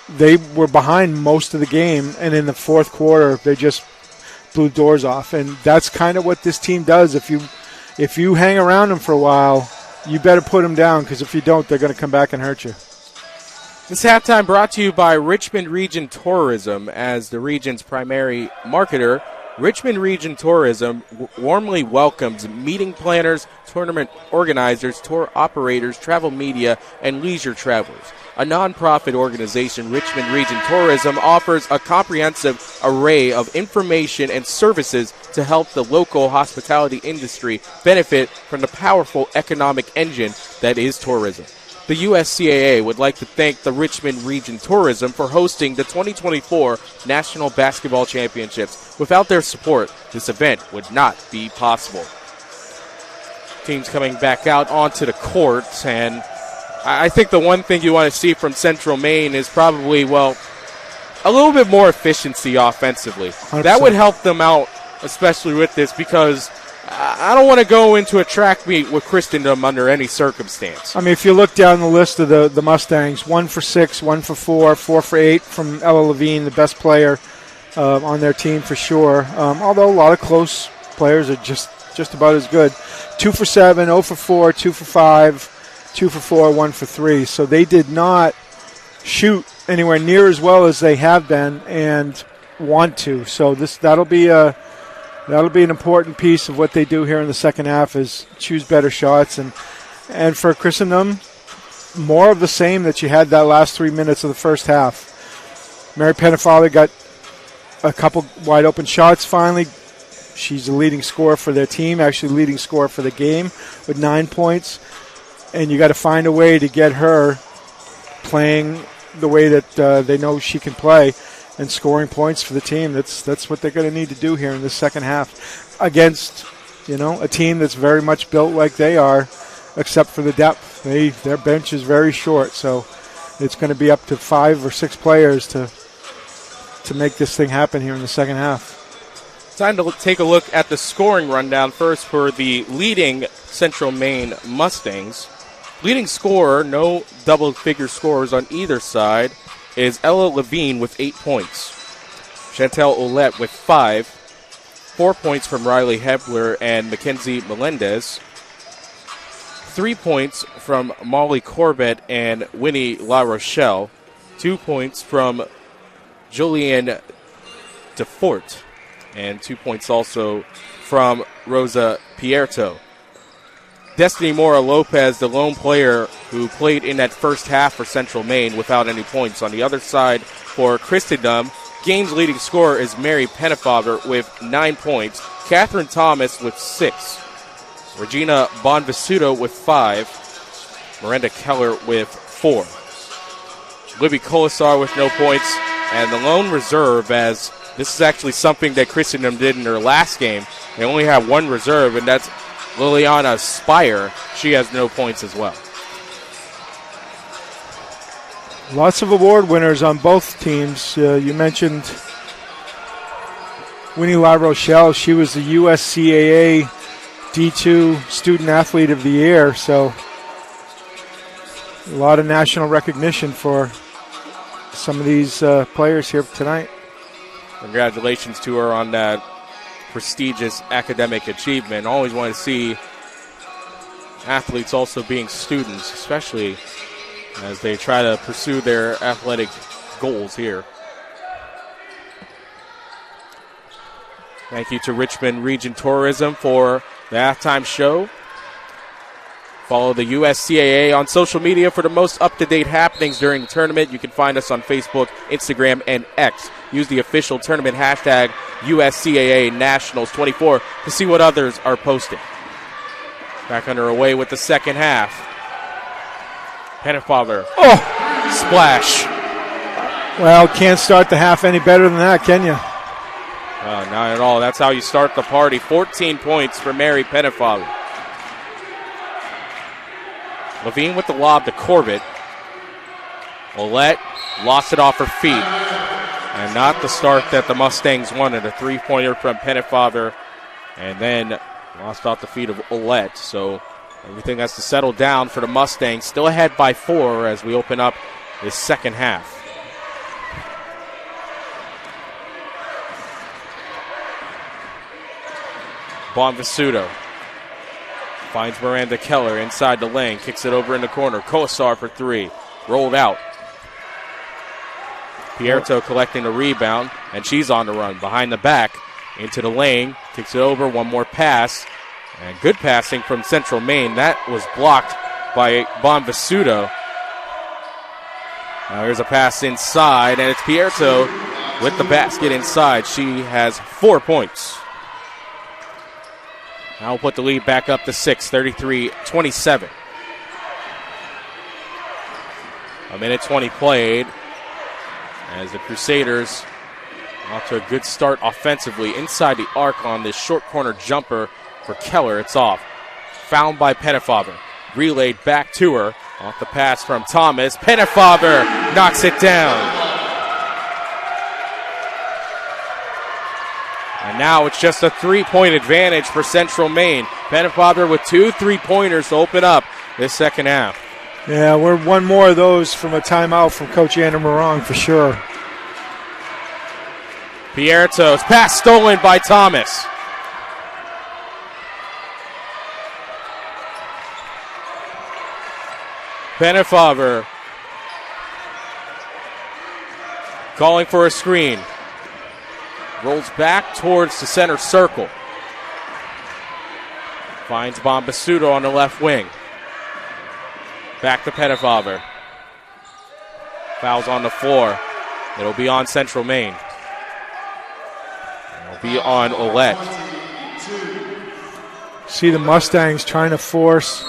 they were behind most of the game, and in the fourth quarter they just blew doors off. And that's kind of what this team does. If you hang around them for a while, you better put them down, because if you don't, they're going to come back and hurt you. This halftime brought to you by Richmond Region Tourism. As the region's primary marketer, Richmond Region Tourism warmly welcomes meeting planners, tournament organizers, tour operators, travel media, and leisure travelers. A nonprofit organization, Richmond Region Tourism offers a comprehensive array of information and services to help the local hospitality industry benefit from the powerful economic engine that is tourism. The USCAA would like to thank the Richmond Region Tourism for hosting the 2024 National Basketball Championships. Without their support, this event would not be possible. Teams coming back out onto the court, and I think the one thing you want to see from Central Maine is probably, a little bit more efficiency offensively. 100%. That would help them out, especially with this, because I don't want to go into a track meet with Christendom under any circumstance. I mean, if you look down the list of the Mustangs, 1 for 6, 1 for 4, 4 for 8 from Ella Levine, the best player on their team for sure. Although a lot of close players are just about as good. 2 for 7, 0 for 4, 2 for 5, 2 for 4, 1 for 3. So they did not shoot anywhere near as well as they have been and want to. So that'll be an important piece of what they do here in the second half, is choose better shots. And for Christendom, more of the same that you had that last 3 minutes of the first half. Mary Pennefather got a couple wide open shots finally. She's the leading scorer for their team, actually leading scorer for the game with 9 points. And you got to find a way to get her playing the way that they know she can play and scoring points for the team. That's what they're going to need to do here in the second half against, a team that's very much built like they are, except for the depth. Their bench is very short, so it's going to be up to 5 or 6 players to make this thing happen here in the second half. Time to take a look at the scoring rundown first for the leading Central Maine Mustangs. Leading scorer, no double-figure scorers on either side, is Ella Levine with 8 points. Chantel Ouellette with 5. 4 points from Riley Hebler and Mackenzie Melendez. 3 points from Molly Corbett and Winnie La Rochelle. 2 points from Julianne DeFort. And 2 points also from Rosa Pierto. Destiny Mora Lopez, the lone player who played in that first half for Central Maine without any points. On the other side for Christendom, game's leading scorer is Mary Pennefather with 9 points. Catherine Thomas with 6. Regina Bonvisuto with 5. Miranda Keller with 4. Libby Colasar with no points. And the lone reserve, as this is actually something that Christendom did in their last game. They only have one reserve, and that's Liliana Spire. She has no points as well. Lots of award winners on both teams. You mentioned Winnie LaRochelle. She was the USCAA D2 Student Athlete of the Year, so a lot of national recognition for some of these players here tonight. Congratulations to her on that prestigious academic achievement. Always want to see athletes also being students, especially as they try to pursue their athletic goals here. Thank you to Richmond Region Tourism for the halftime show. Follow the USCAA on social media for the most up-to-date happenings during the tournament. You can find us on Facebook, Instagram, and X. Use the official tournament hashtag USCAA Nationals 24 to see what others are posting. Back underway with the second half. Pennefather. Oh! Splash. Well, can't start the half any better than that, can you? Not at all. That's how you start the party. 14 points for Mary Pennefather. Levine with the lob to Corbett. Ouellette lost it off her feet. And not the start that the Mustangs wanted. A three-pointer from Pennefather. And then lost off the feet of Ouellette. So everything has to settle down for the Mustangs. Still ahead by 4 as we open up this second half. Bonvisuto finds Miranda Keller inside the lane. Kicks it over in the corner. Colasar for 3. Rolled out. Pierto collecting the rebound, and she's on the run. Behind the back, into the lane. Kicks it over. One more pass. And good passing from Central Maine. That was blocked by Bonvisuto. Now here's a pass inside, and it's Pierto with the basket inside. She has 4 points. Now we'll put the lead back up to 6, 33-27. A minute 20 played as the Crusaders off to a good start offensively inside the arc on this short corner jumper for Keller. It's off. Found by Pennefather. Relayed back to her. Off the pass from Thomas. Pennefather knocks it down. And now it's just a 3-point advantage for Central Maine. Pennefather with 2 3-pointers to open up this second half. Yeah, we're one more of those from a timeout from Coach Andrew Morong for sure. Pierto's pass stolen by Thomas. Pennefather calling for a screen. Rolls back towards the center circle. Finds Bonvisuto on the left wing. Back to Pennefather. Fouls on the floor. It'll be on Central Maine. It'll be on Ouellette. See the Mustangs trying to force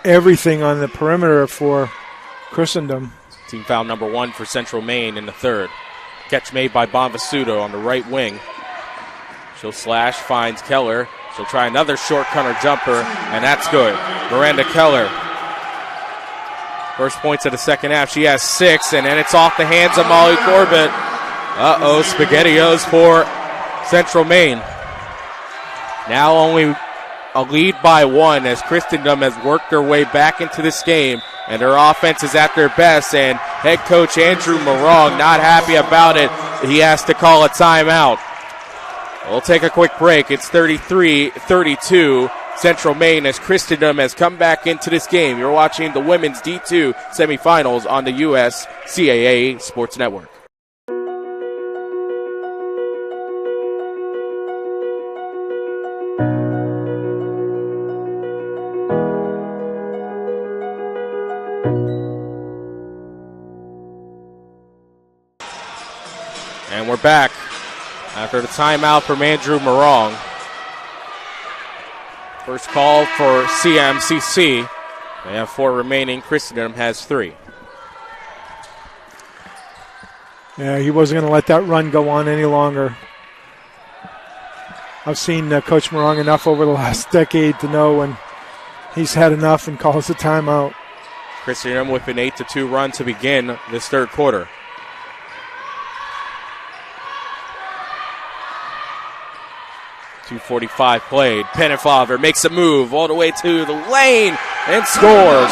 everything on the perimeter for Christendom. Team foul number 1 for Central Maine in the third. Catch made by Bonvisuto on the right wing. She'll slash, finds Keller. She'll try another short corner jumper, and that's good. Miranda Keller. First points of the second half. She has 6, and then it's off the hands of Molly Corbett. SpaghettiOs for Central Maine. Now only a lead by 1 as Christendom has worked their way back into this game, and their offense is at their best, and head coach Andrew Morong not happy about it. He has to call a timeout. We'll take a quick break. It's 33-32 Central Maine as Christendom has come back into this game. You're watching the Women's D2 Semifinals on the USCAA Sports Network. back after the timeout from Andrew Morong. First call for CMCC. They have 4 remaining. Christendom has 3. Yeah, he wasn't going to let that run go on any longer. I've seen Coach Morong enough over the last decade to know when he's had enough and calls a timeout. Christendom with an 8-2 run to begin this third quarter. .245 played. Pennefather makes a move all the way to the lane and scores.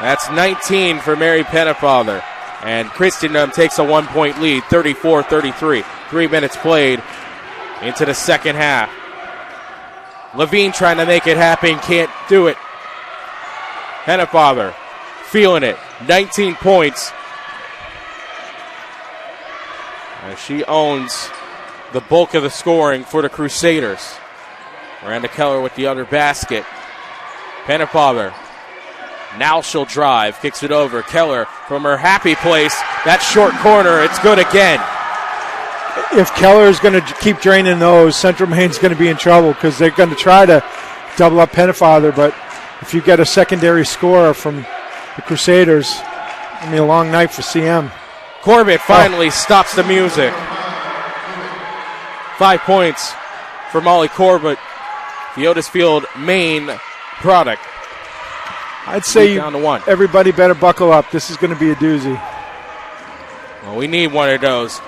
That's 19 for Mary Pennefather. And Christendom takes a 1-point lead, 34-33. 3 minutes played into the second half. Levine trying to make it happen, can't do it. Pennefather feeling it, 19 points. And she owns the bulk of the scoring for the Crusaders. Miranda Keller with the other basket. Pennefather. Now she'll drive, kicks it over. Keller from her happy place. That short corner, it's good again. If Keller is going to keep draining those, Central Maine's going to be in trouble because they're going to try to double up Pennefather. But if you get a secondary scorer from the Crusaders, it'll be a long night for CM. Corbett finally stops the music. 5 points for Molly Corbett, the Otis Field Maine product. I'd say down to 1. Everybody better buckle up. This is going to be a doozy. Well, we need one of those.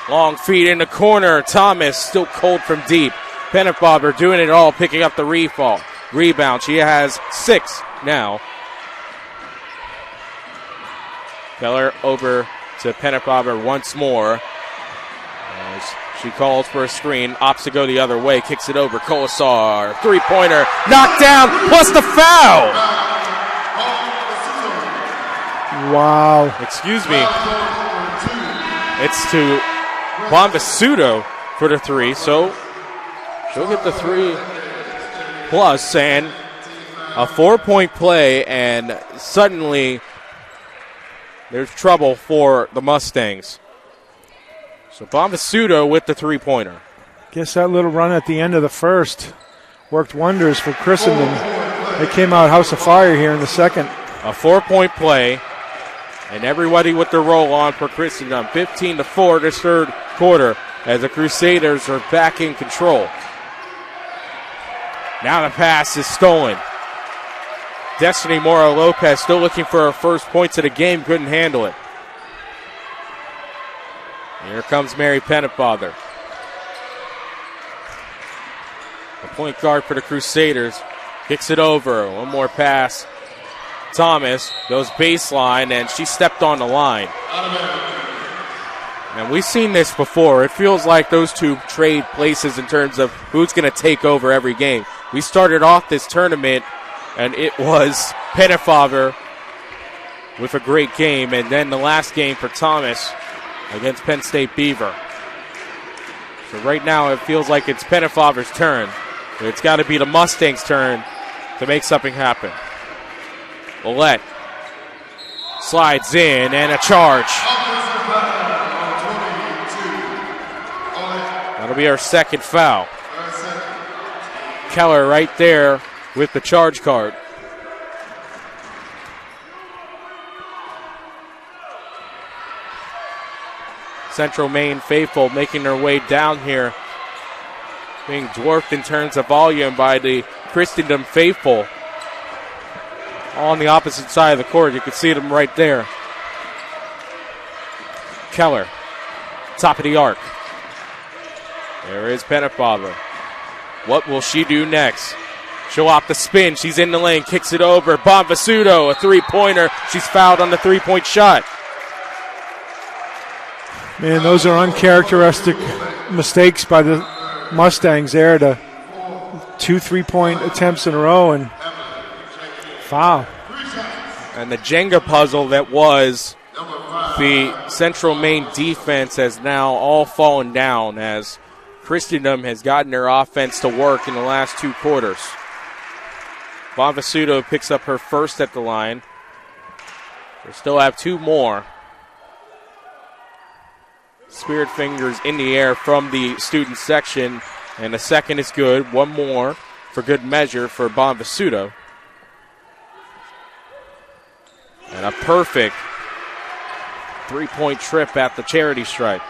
Long feed in the corner. Thomas still cold from deep. Pennefather doing it all, picking up the rebound. She has 6 now. Keller over to Pennefather once more. As she calls for a screen. Opts to go the other way. Kicks it over. Colasar. 3-pointer. Knocked down. Plus the foul. Wow. Excuse me. It's to Bonvisuto for the 3. So she'll get the 3 plus and a 4-point play. And suddenly there's trouble for the Mustangs. So Bonvisuto with the 3-pointer. Guess that little run at the end of the first worked wonders for Christendom. They came out house of fire here in the second. A 4-point play, and everybody with their roll on for Christendom. 15-4 this third quarter as the Crusaders are back in control. Now the pass is stolen. Destiny Mora-Lopez still looking for her first points of the game, couldn't handle it. Here comes Mary Pennefather. The point guard for the Crusaders kicks it over. One more pass. Thomas goes baseline, and she stepped on the line. And we've seen this before. It feels like those two trade places in terms of who's going to take over every game. We started off this tournament, and it was Pennefather with a great game, and then the last game for Thomas against Penn State Beaver. So right now it feels like it's Pennefather's turn. But it's got to be the Mustangs' turn to make something happen. Ouellette slides in and a charge. That'll be our second foul. Keller right there with the charge card. Central Maine faithful making their way down here, being dwarfed in terms of volume by the Christendom faithful. All on the opposite side of the court. You can see them right there. Keller, top of the arc. There is Pennefather. What will she do next? She'll opt the spin. She's in the lane, kicks it over. Bonvisuto, a 3-pointer. She's fouled on the 3-point shot. Man, those are uncharacteristic mistakes by the Mustangs there. To 2 3-point attempts in a row and foul. And the Jenga puzzle that was the Central Maine defense has now all fallen down as Christendom has gotten their offense to work in the last 2 quarters. Bonvisuto picks up her first at the line. They still have 2 more. Spirit fingers in the air from the student section. And the second is good. One more for good measure for Bonvisuto. And a perfect three-point trip at the charity stripe.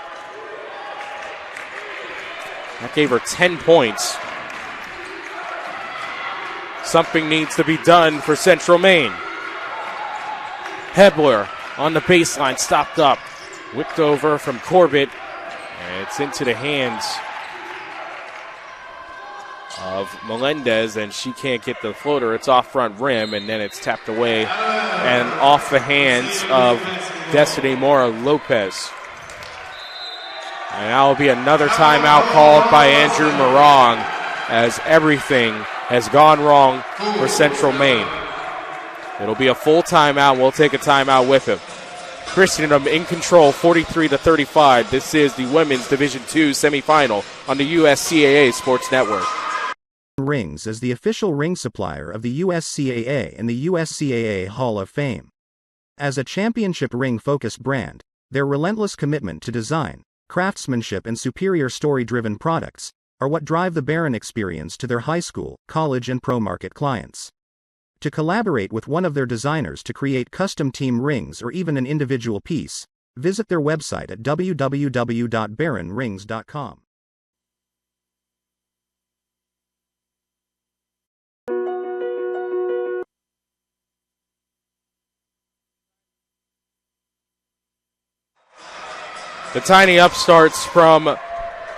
That gave her 10 points. Something needs to be done for Central Maine. Hebler on the baseline, stopped up. Whipped over from Corbett. And it's into the hands of Melendez, and she can't get the floater. It's off front rim, and then it's tapped away and off the hands of Destiny Mora Lopez. And that will be another timeout called by Andrew Morong, as everything has gone wrong for Central Maine. It'll be a full timeout. We'll take a timeout with him. Christendom in control, 43-35. This is the Women's Division II semifinal on the USCAA Sports Network. Rings is the official ring supplier of the USCAA and the USCAA Hall of Fame. As a championship ring-focused brand, their relentless commitment to design, craftsmanship and superior story-driven products are what drive the Barron experience to their high school, college and pro market clients. To collaborate with one of their designers to create custom team rings or even an individual piece, visit their website at www.barronrings.com. The tiny upstarts from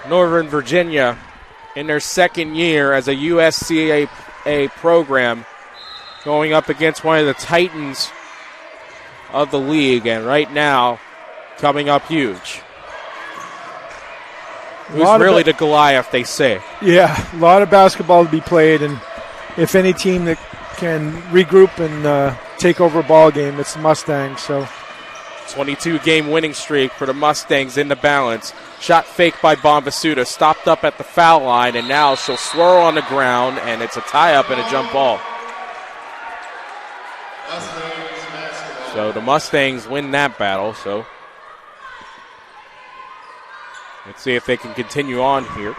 Northern Virginia in their second year as a USCAA program, going up against one of the titans of the league, and right now coming up huge. Who's really the Goliath, they say. Yeah, a lot of basketball to be played, and if any team that can regroup and take over a ball game, it's the Mustangs. So 22-game winning streak for the Mustangs in the balance. Shot fake by Bonvisuto, stopped up at the foul line, and now she'll swirl on the ground, and it's a tie-up and a jump ball. So the Mustangs win that battle. So let's see if they can continue on here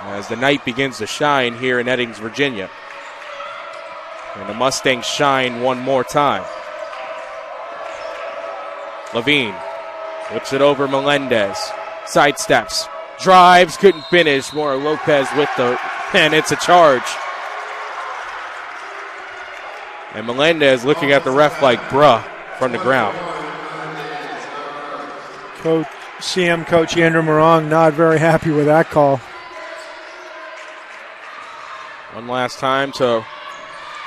as the night begins to shine here in Eddings, Virginia. And the Mustangs shine one more time. Levine whips it over Melendez. Sidesteps. Drives. Couldn't finish. Mora Lopez with and it's a charge. And Melendez looking at the ref like, bruh, from the ground. CM coach Andrew Morong not very happy with that call. One last time to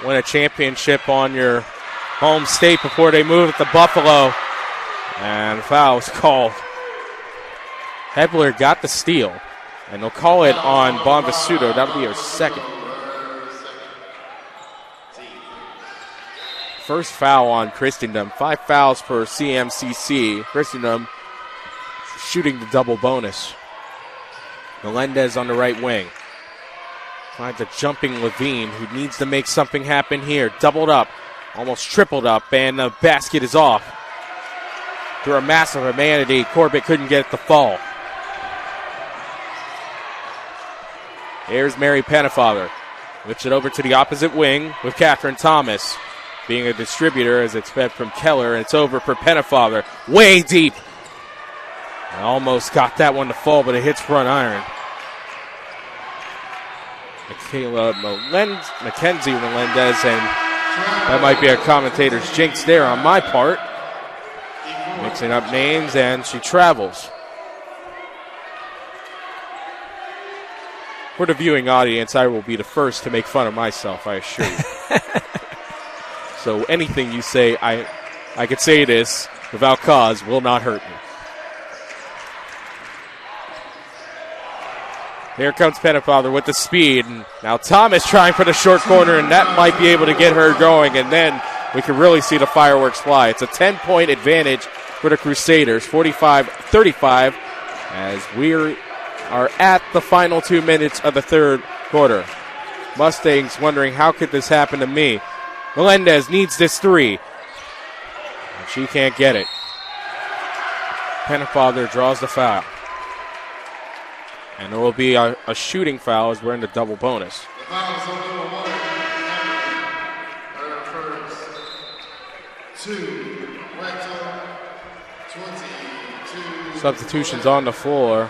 win a championship on your home state before they move it to Buffalo. And the foul was called. Hebler got the steal, and they'll call it on Bonvisuto. That'll be her second. First foul on Christendom. 5 fouls per CMCC. Christendom shooting the double bonus. Melendez on the right wing. Finds a jumping Levine who needs to make something happen here. Doubled up, almost tripled up, and the basket is off. Through a massive humanity, Corbett couldn't get the fall. Here's Mary Pennefather. Whips it over to the opposite wing with Catherine Thomas being a distributor as it's fed from Keller, and it's over for Pennefather. Way deep. And almost got that one to fall, but it hits front iron. Mackenzie Melendez, and that might be a commentator's jinx there on my part. Mixing up names, and she travels. For the viewing audience, I will be the first to make fun of myself, I assure you. So anything you say, I could say this without cause, will not hurt me. Here comes Pennefather with the speed. And now Thomas trying for the short corner, and that might be able to get her going. And then we can really see the fireworks fly. It's a 10-point advantage for the Crusaders, 45-35, as we are at the final 2 minutes of the third quarter. Mustangs wondering, how could this happen to me? Melendez needs this three, and she can't get it. Pennefather draws the foul. And there will be a shooting foul as we're in the double bonus. The foul is on number 1. First, 2, Recto, 22. Substitutions on the floor.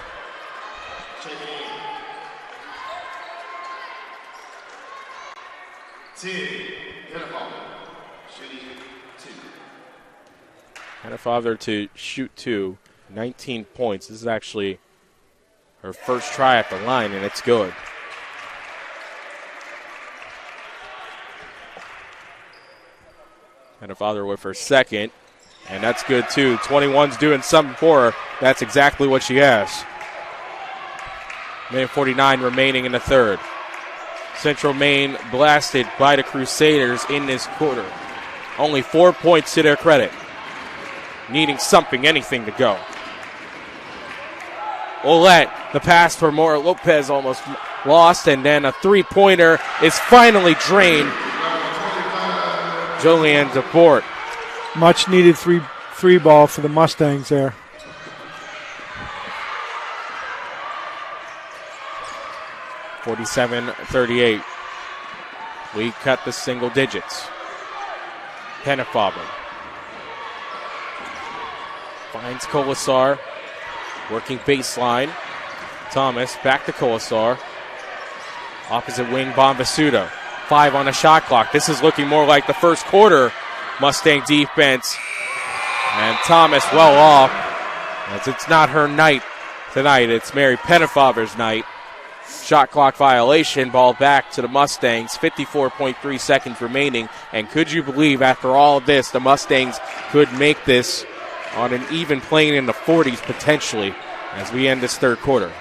Check in. 10, Pennefather, shooting 2. Pennefather to shoot 2, 19 points. This is actually her first try at the line, and it's good. Pennefather with her second, and that's good too. 21's doing something for her. That's exactly what she has. Minute 49 remaining in the third. Central Maine blasted by the Crusaders in this quarter. Only 4 points to their credit. Needing something, anything to go. Ouellette, the pass for Mora Lopez almost lost, and then a three-pointer is finally drained. Julianne DePort. Much needed three ball for the Mustangs there. (47-38). We cut the single digits. Pennefather finds Colasar. Working baseline. Thomas back to Colasar. Opposite wing, Bonvisuto. 5 on the shot clock. This is looking more like the first quarter Mustang defense. And Thomas well off, as it's not her night tonight. It's Mary Pennefather's night. Shot clock violation. Ball back to the Mustangs. 54.3 seconds remaining. And could you believe after all of this, the Mustangs could make this on an even plane in the 40s potentially as we end this third quarter.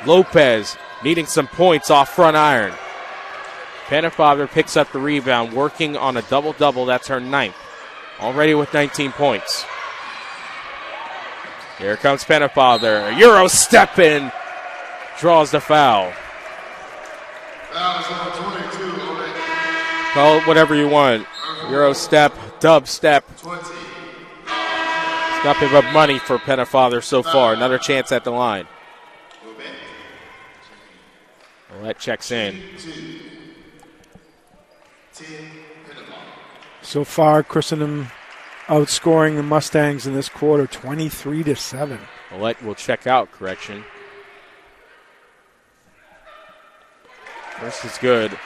Lopez needing some points off front iron. Pennefather picks up the rebound, working on a double-double. That's her 9th. Already with 19 points. Here comes Pennefather. Euro step in. Draws the foul. Foul is on 22. Call it whatever you want. Euro step, dub step. 20. It's nothing but money for Pennefather so far. Another chance at the line. Ouellette checks in. So far, Christendom outscoring the Mustangs in this quarter, 23-7. Ouellette will check out, correction. First is good.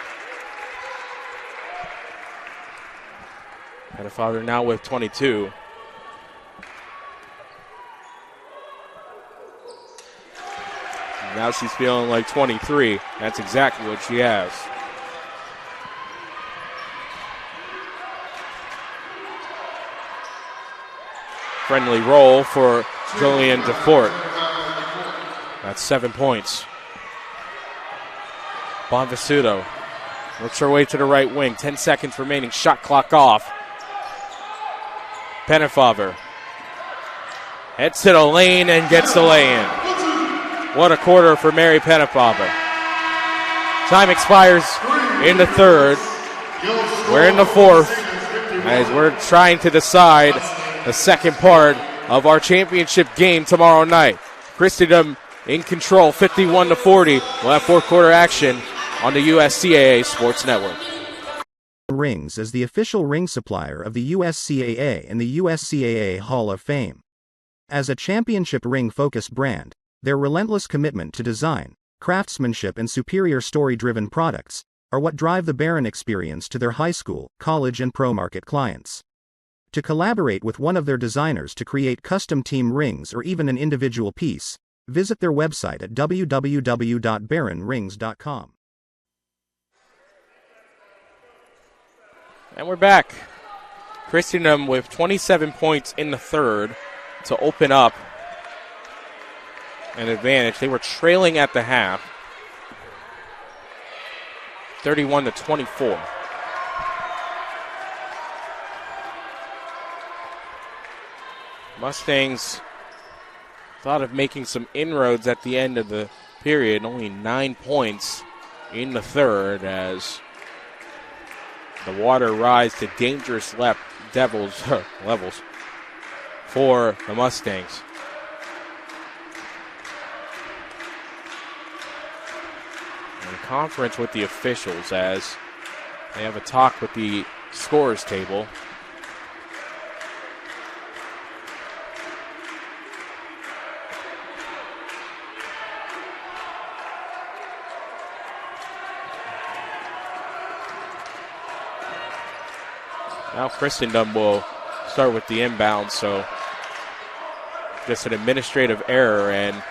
Pennefather now with 22. Now she's feeling like 23. That's exactly what she has. Friendly roll for Julianne DePort. That's 7 points. Bonvisuto works her way to the right wing. 10 seconds remaining. Shot clock off. Pennefather heads to the lane and gets the lay-in. What a quarter for Mary Pennefather. Time expires in the third. We're in the fourth as we're trying to decide the second part of our championship game tomorrow night. Christendom in control, 51-40. We'll have fourth quarter action on the USCAA Sports Network. Rings is the official ring supplier of the USCAA and the USCAA Hall of Fame. As a championship ring-focused brand, their relentless commitment to design, craftsmanship and superior story-driven products are what drive the Barron experience to their high school, college and pro market clients. To collaborate with one of their designers to create custom team rings or even an individual piece, visit their website at www.barronrings.com. And we're back. Christendom with 27 points in the third to open up an advantage. They were trailing at the half, 31-24. Mustangs thought of making some inroads at the end of the period. Only 9 points in the third as the water rise to dangerous levels for the Mustangs. In conference with the officials as they have a talk with the scorers table. Now Christendom will start with the inbound, so just an administrative error, and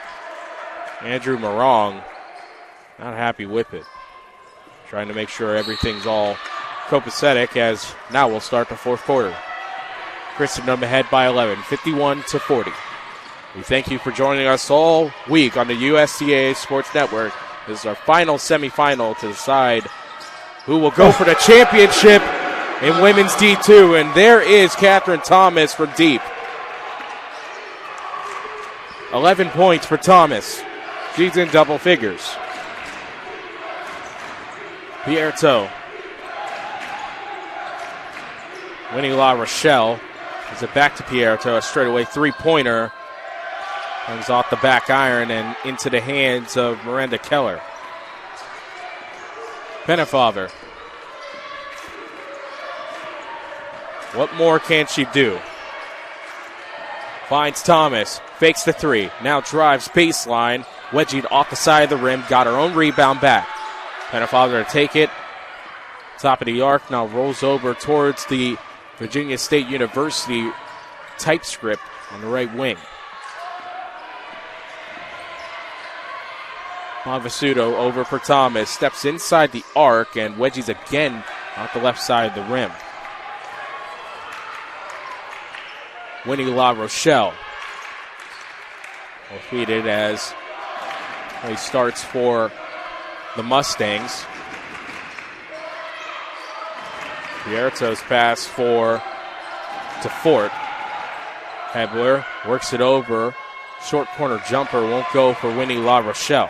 Andrew Morong not happy with it. Trying to make sure everything's all copacetic as now we'll start the fourth quarter. Christendom ahead by 11, 51-40. We thank you for joining us all week on the USCAA Sports Network. This is our final semifinal to decide who will go for the championship in women's D2, and there is Catherine Thomas from deep. 11 points for Thomas. She's in double figures. Pierto. Winnie La Rochelle. Gives it back to Pierto. A straightaway three-pointer. Comes off the back iron and into the hands of Miranda Keller. Pennefather. What more can she do? Finds Thomas, fakes the three, now drives baseline, wedging off the side of the rim, got her own rebound back. Pennefather to take it, top of the arc, now rolls over towards the Virginia State University typescript on the right wing. Monvisuto over for Thomas, steps inside the arc and wedges again off the left side of the rim. Winnie La Rochelle will feed it as he starts for the Mustangs. Pierto's pass to Fort. Hebler works it over. Short corner jumper won't go for Winnie La Rochelle.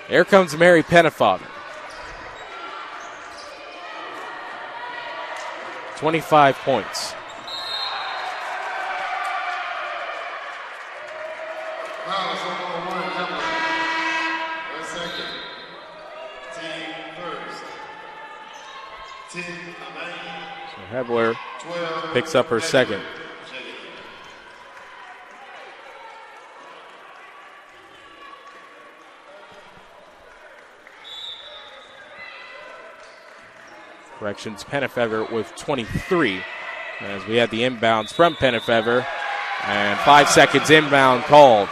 Here comes Mary Pennefather. 25 points. So Hebler picks up her second. Corrections, Pennefather with 23 as we had the inbounds from Pennefather, and 5 seconds inbound called.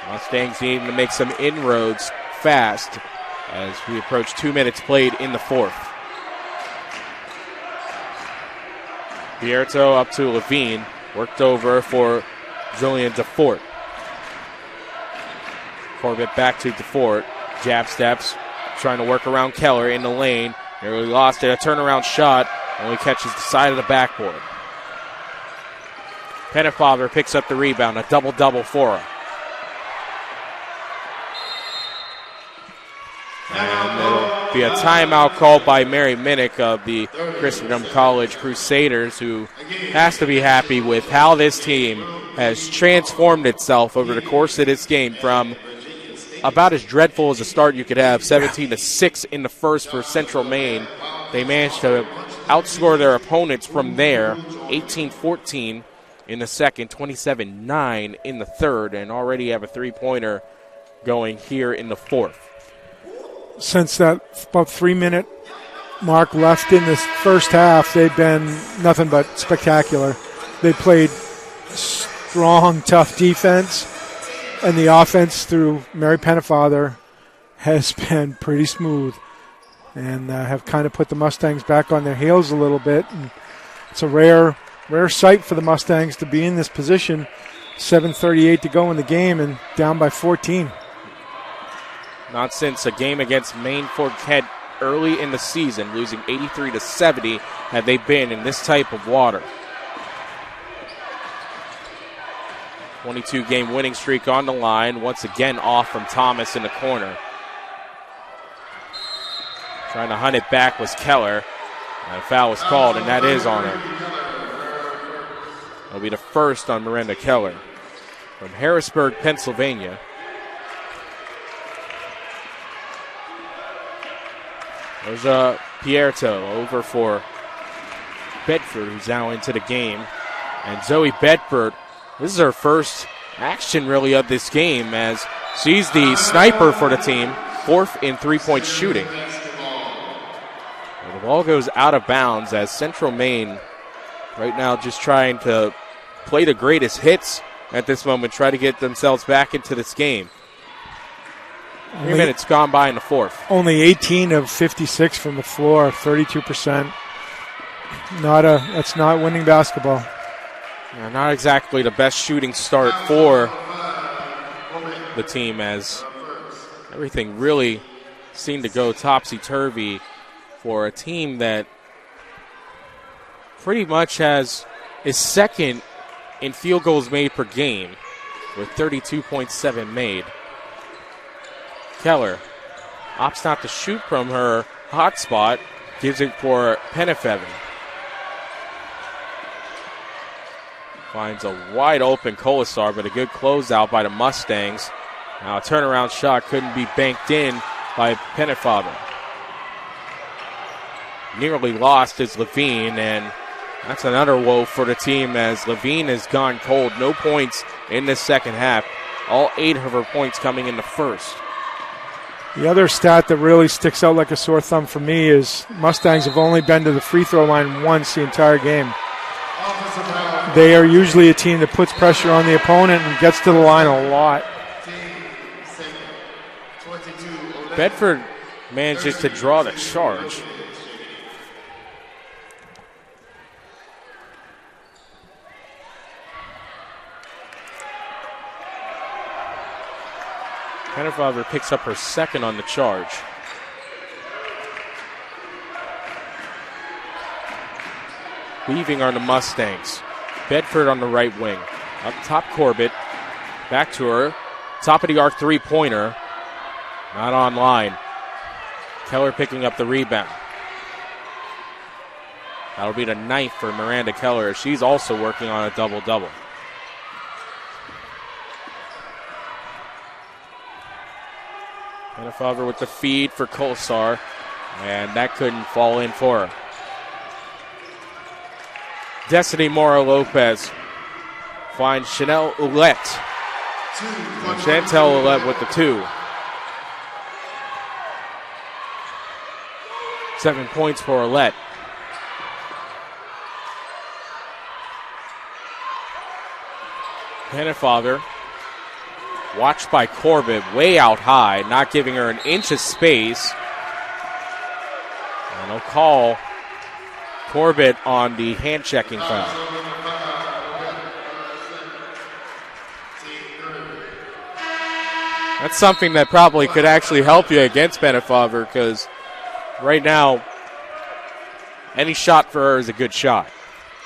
Mustangs needing to make some inroads fast as we approach 2 minutes played in the fourth. Pierto up to Levine, worked over for Julian DeFort. Corbett back to DeFort, jab steps, trying to work around Keller in the lane. Nearly lost it, a turnaround shot, only catches the side of the backboard. Pennefather picks up the rebound, a double-double for her. And there'll be a timeout called by Mary Minnick of the Christendom College Crusaders, who has to be happy with how this team has transformed itself over the course of this game from about as dreadful as a start you could have, 17-6 in the first for Central Maine. They managed to outscore their opponents from there, 18-14 in the second, 27-9 in the third, and already have a three-pointer going here in the fourth. Since that about 3-minute mark left in this first half, they've been nothing but spectacular. They played strong, tough defense, and the offense through Mary Pennefather has been pretty smooth and have kind of put the Mustangs back on their heels a little bit. And it's a rare sight for the Mustangs to be in this position. 7:38 to go in the game and down by 14. Not since a game against Maine Forquette early in the season, losing 83-70, have they been in this type of water. 22-game winning streak on the line. Once again off from Thomas in the corner. Trying to hunt it back was Keller. And a foul was called, and that is on her. It'll be the first on Miranda Keller from Harrisburg, Pennsylvania. There's Pierto over for Bedford, who's now into the game. And Zoe Bedford, this is her first action really of this game, as she's the sniper for the team, fourth in three-point shooting. The ball goes out of bounds as Central Maine right now just trying to play the greatest hits at this moment, try to get themselves back into this game. 3 minutes gone by in the fourth. Only 18 of 56 from the floor, 32%. That's not winning basketball. Yeah, not exactly the best shooting start for the team, as everything really seemed to go topsy-turvy for a team that pretty much is second in field goals made per game with 32.7 made. Keller opts not to shoot from her hot spot, gives it for Penefeather. Finds a wide open Colasar, but a good closeout by the Mustangs. Now a turnaround shot couldn't be banked in by Penefeather. Nearly lost is Levine, and that's another woe for the team as Levine has gone cold. No points in the second half. All 8 of her points coming in the first. The other stat that really sticks out like a sore thumb for me is Mustangs have only been to the free throw line once the entire game. They are usually a team that puts pressure on the opponent and gets to the line a lot. Bedford manages to draw the charge. Penefeather picks up her second on the charge. Weaving are the Mustangs. Bedford on the right wing. Up top, Corbett. Back to her. Top of the arc three-pointer. Not online. Keller picking up the rebound. That'll be the 9th for Miranda Keller. She's also working on a double-double. Penefeather with the feed for Colasar, and that couldn't fall in for her. Destiny Mora-Lopez finds Chanel Ouellette. And Chantel Ouellette with the 2. 7 points for Ouellette. Penefeather, watched by Corbett, way out high, not giving her an inch of space. And they'll call Corbett on the hand-checking foul. That's something that probably could actually help you against Penefeather, because right now, any shot for her is a good shot.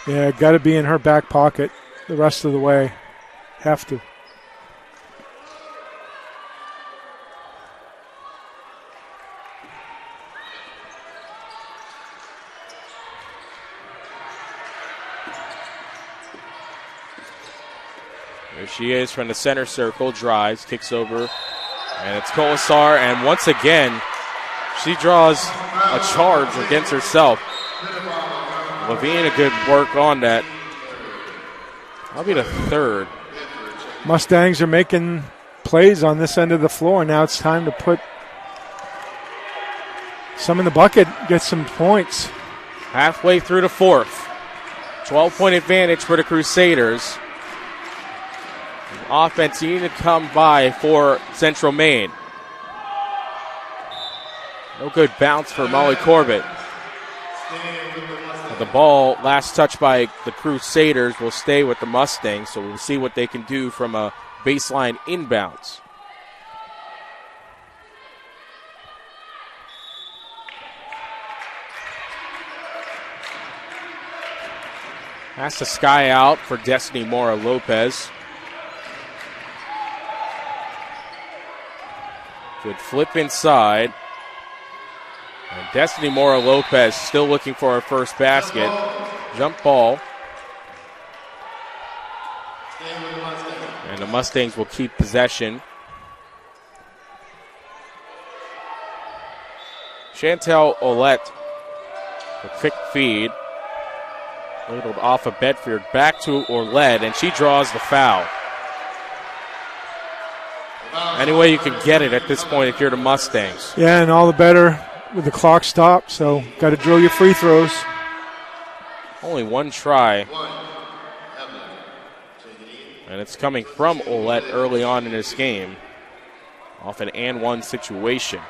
Yeah, got to be in her back pocket the rest of the way. Have to. There she is from the center circle, drives, kicks over, and it's Colasar, and once again, she draws a charge against herself. Levine, a good work on that. That'll be the 3rd. Mustangs are making plays on this end of the floor. Now it's time to put some in the bucket, get some points. Halfway through the 4th. 12-point advantage for the Crusaders. Offense needing to come by for Central Maine. No good bounce for Molly Corbett. The ball, last touch by the Crusaders, will stay with the Mustangs, so we'll see what they can do from a baseline inbounds. Pass the sky out for Destiny Mora-Lopez. Good flip inside. And Destiny Mora Lopez still looking for her first basket. Jump ball. And the Mustangs will keep possession. Chantel Olette, a quick feed. Ladled off of Bedford, back to Orlett, and she draws the foul. Any way you can get it at this point if you're the Mustangs. Yeah, and all the better with the clock stopped, so got to drill your free throws. Only one try. And it's coming from Olette early on in this game. Off an and one situation.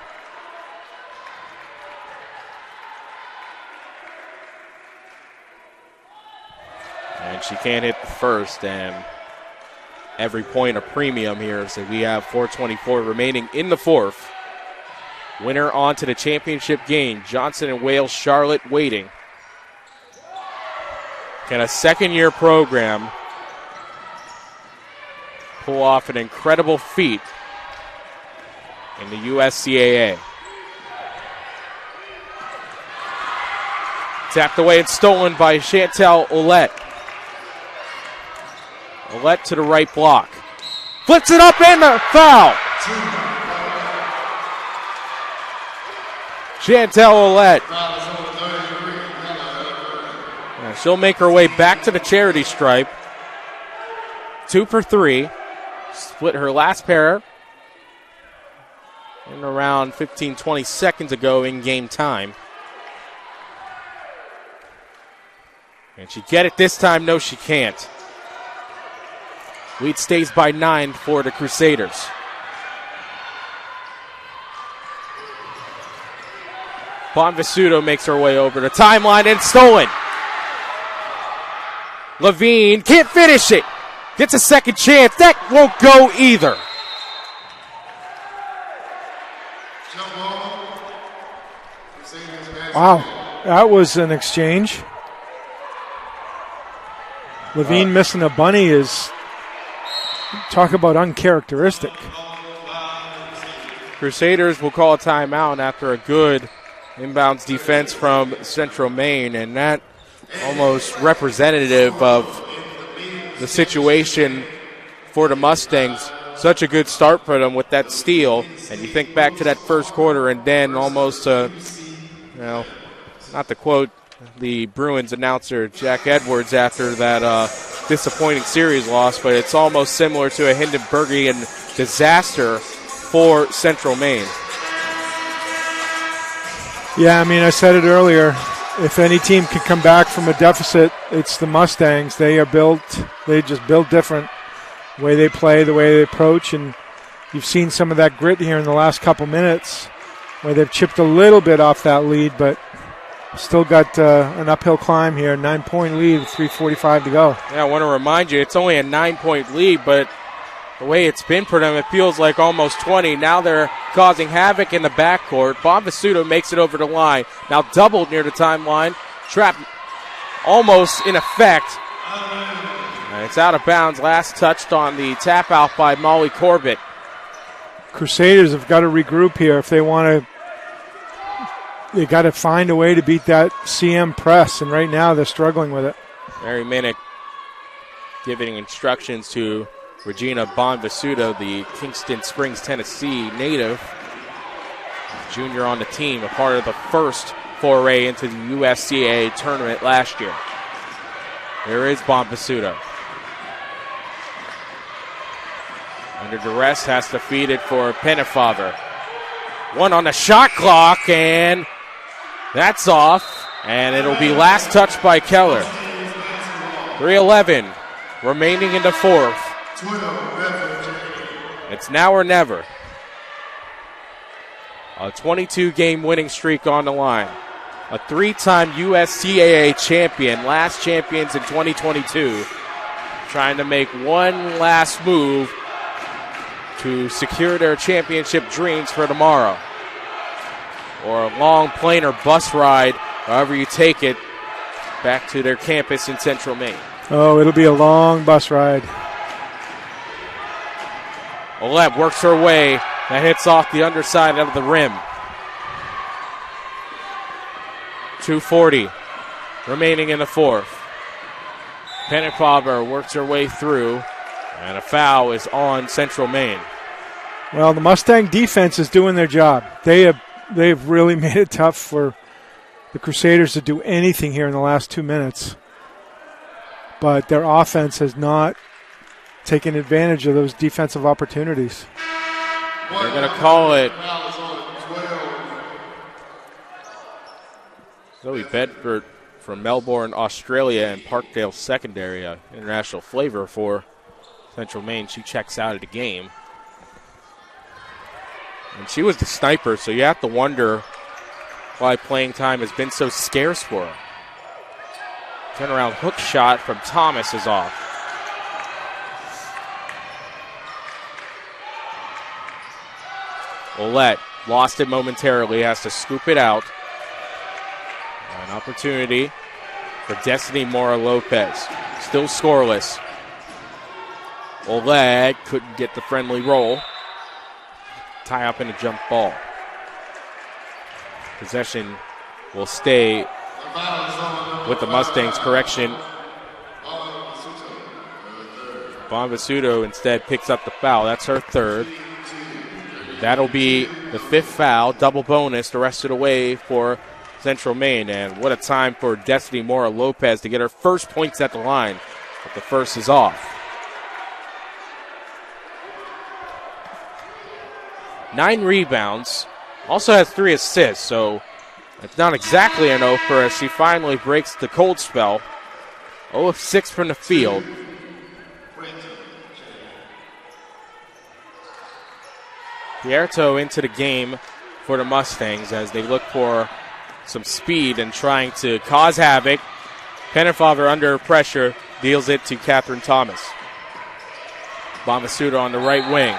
And she can't hit the first, and every point a premium here. So we have 4:24 remaining in the fourth. Winner on to the championship game. Johnson and Wales Charlotte waiting. Can a second-year program pull off an incredible feat in the USCAA? Tapped away and stolen by Chantel Olette. Olette to the right block. Flips it up and the foul. Chantel Olette. She'll make her way back to the charity stripe. 2 for 3. Split her last pair in around 15-20 seconds ago in game time. Can she get it this time? No, she can't. Lead stays by 9 for the Crusaders. Bonvisuto makes her way over the timeline and stolen. Levine can't finish it. Gets a second chance. That won't go either. Wow, that was an exchange. Levine missing a bunny is, talk about uncharacteristic. Crusaders will call a timeout after a good inbounds defense from Central Maine, and that almost representative of the situation for the Mustangs. Such a good start for them with that steal, and you think back to that first quarter and then almost, not to quote the Bruins announcer Jack Edwards after that disappointing series loss, but it's almost similar to a Hindenburgian disaster for Central Maine. Yeah, I mean, I said it earlier. If any team can come back from a deficit, it's the Mustangs. They just build different. The way they play, the way they approach, and you've seen some of that grit here in the last couple minutes where they've chipped a little bit off that lead, but still got an uphill climb here. 9-point lead, 3:45 to go. Yeah, I want to remind you, it's only a 9-point lead, but the way it's been for them, it feels like almost 20. Now they're causing havoc in the backcourt. Bonvisuto makes it over the line. Now doubled near the timeline. Trapped almost in effect. And it's out of bounds. Last touched on the tap out by Molly Corbett. Crusaders have got to regroup here if they want to. They got to find a way to beat that CM press, and right now they're struggling with it. Mary Minnick giving instructions to Regina Bonvisuto, the Kingston Springs, Tennessee native, junior on the team, a part of the first foray into the USCAA tournament last year. There is Bonvisuto. Under duress, has to feed it for Pennefather. One on the shot clock, and that's off, and it'll be last touch by Keller. 3:11 remaining in the fourth. It's now or never. A 22-game winning streak on the line. A 3-time USCAA champion, last champions in 2022, trying to make one last move to secure their championship dreams for tomorrow. Or a long plane or bus ride, however you take it, back to their campus in Central Maine. Oh, it'll be a long bus ride. Olette works her way. That hits off the underside of the rim. 2:40 remaining in the fourth. Pennefather works her way through, and a foul is on Central Maine. Well, the Mustang defense is doing their job. They've really made it tough for the Crusaders to do anything here in the last 2 minutes. But their offense has not taken advantage of those defensive opportunities. They're going to call it Zoe Bedford from Melbourne, Australia, and Parkdale Secondary, international flavor for Central Maine. She checks out of the game. And she was the sniper, so you have to wonder why playing time has been so scarce for her. Turnaround hook shot from Thomas is off. Ouellette lost it momentarily, has to scoop it out. An opportunity for Destiny Mora-Lopez. Still scoreless. Ouellette couldn't get the friendly roll. Tie up in a jump ball. Possession will stay with the Mustangs. Correction. Bonvisuto instead picks up the foul. That's her third. That'll be the fifth foul. Double bonus the rest of the way for Central Maine. And what a time for Destiny Mora-Lopez to get her first points at the line. But the first is off. 9 rebounds. Also has 3 assists, so it's not exactly an opener as she finally breaks the cold spell. 0 of 6 from the field. Pierto into the game for the Mustangs as they look for some speed and trying to cause havoc. Pennefather under pressure deals it to Catherine Thomas. Bonvisuto on the right wing.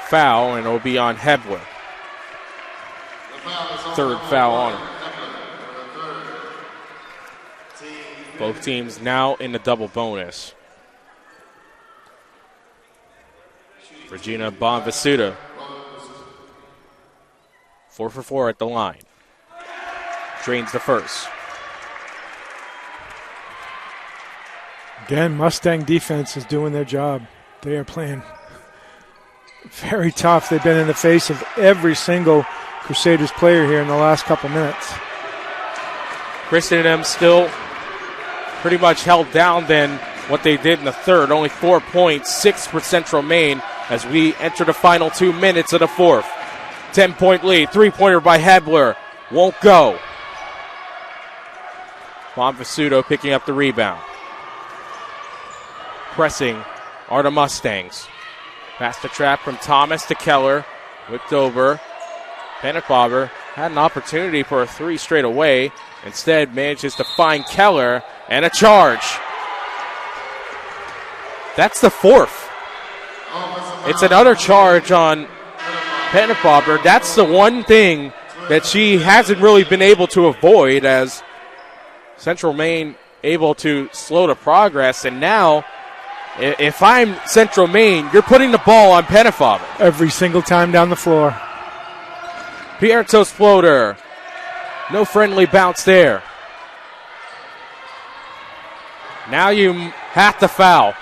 Foul, and it'll be on Hebler. Third foul on him. Both teams now in the double bonus. Regina Bonvisuto. 4 for 4 at the line. Drains the first. Again, Mustang defense is doing their job. They are playing very tough. They've been in the face of every single Crusaders player here in the last couple minutes. Christendom still pretty much held down than what they did in the third. Only 4 points, 6 for Central Maine as we enter the final 2 minutes of the fourth. 10-point lead, three-pointer by Hebler. Won't go. Bonvisuto picking up the rebound. Pressing are the Mustangs. Past the trap from Thomas to Keller. Whipped over. Pennefather had an opportunity for a 3 straight away. Instead manages to find Keller and a charge. That's the fourth. It's another charge on Pennefather. That's the one thing that she hasn't really been able to avoid as Central Maine able to slow the progress. And now, if I'm Central Maine, you're putting the ball on Pennefather. Every single time down the floor. Pierto's floater. No friendly bounce there. Now you have to foul.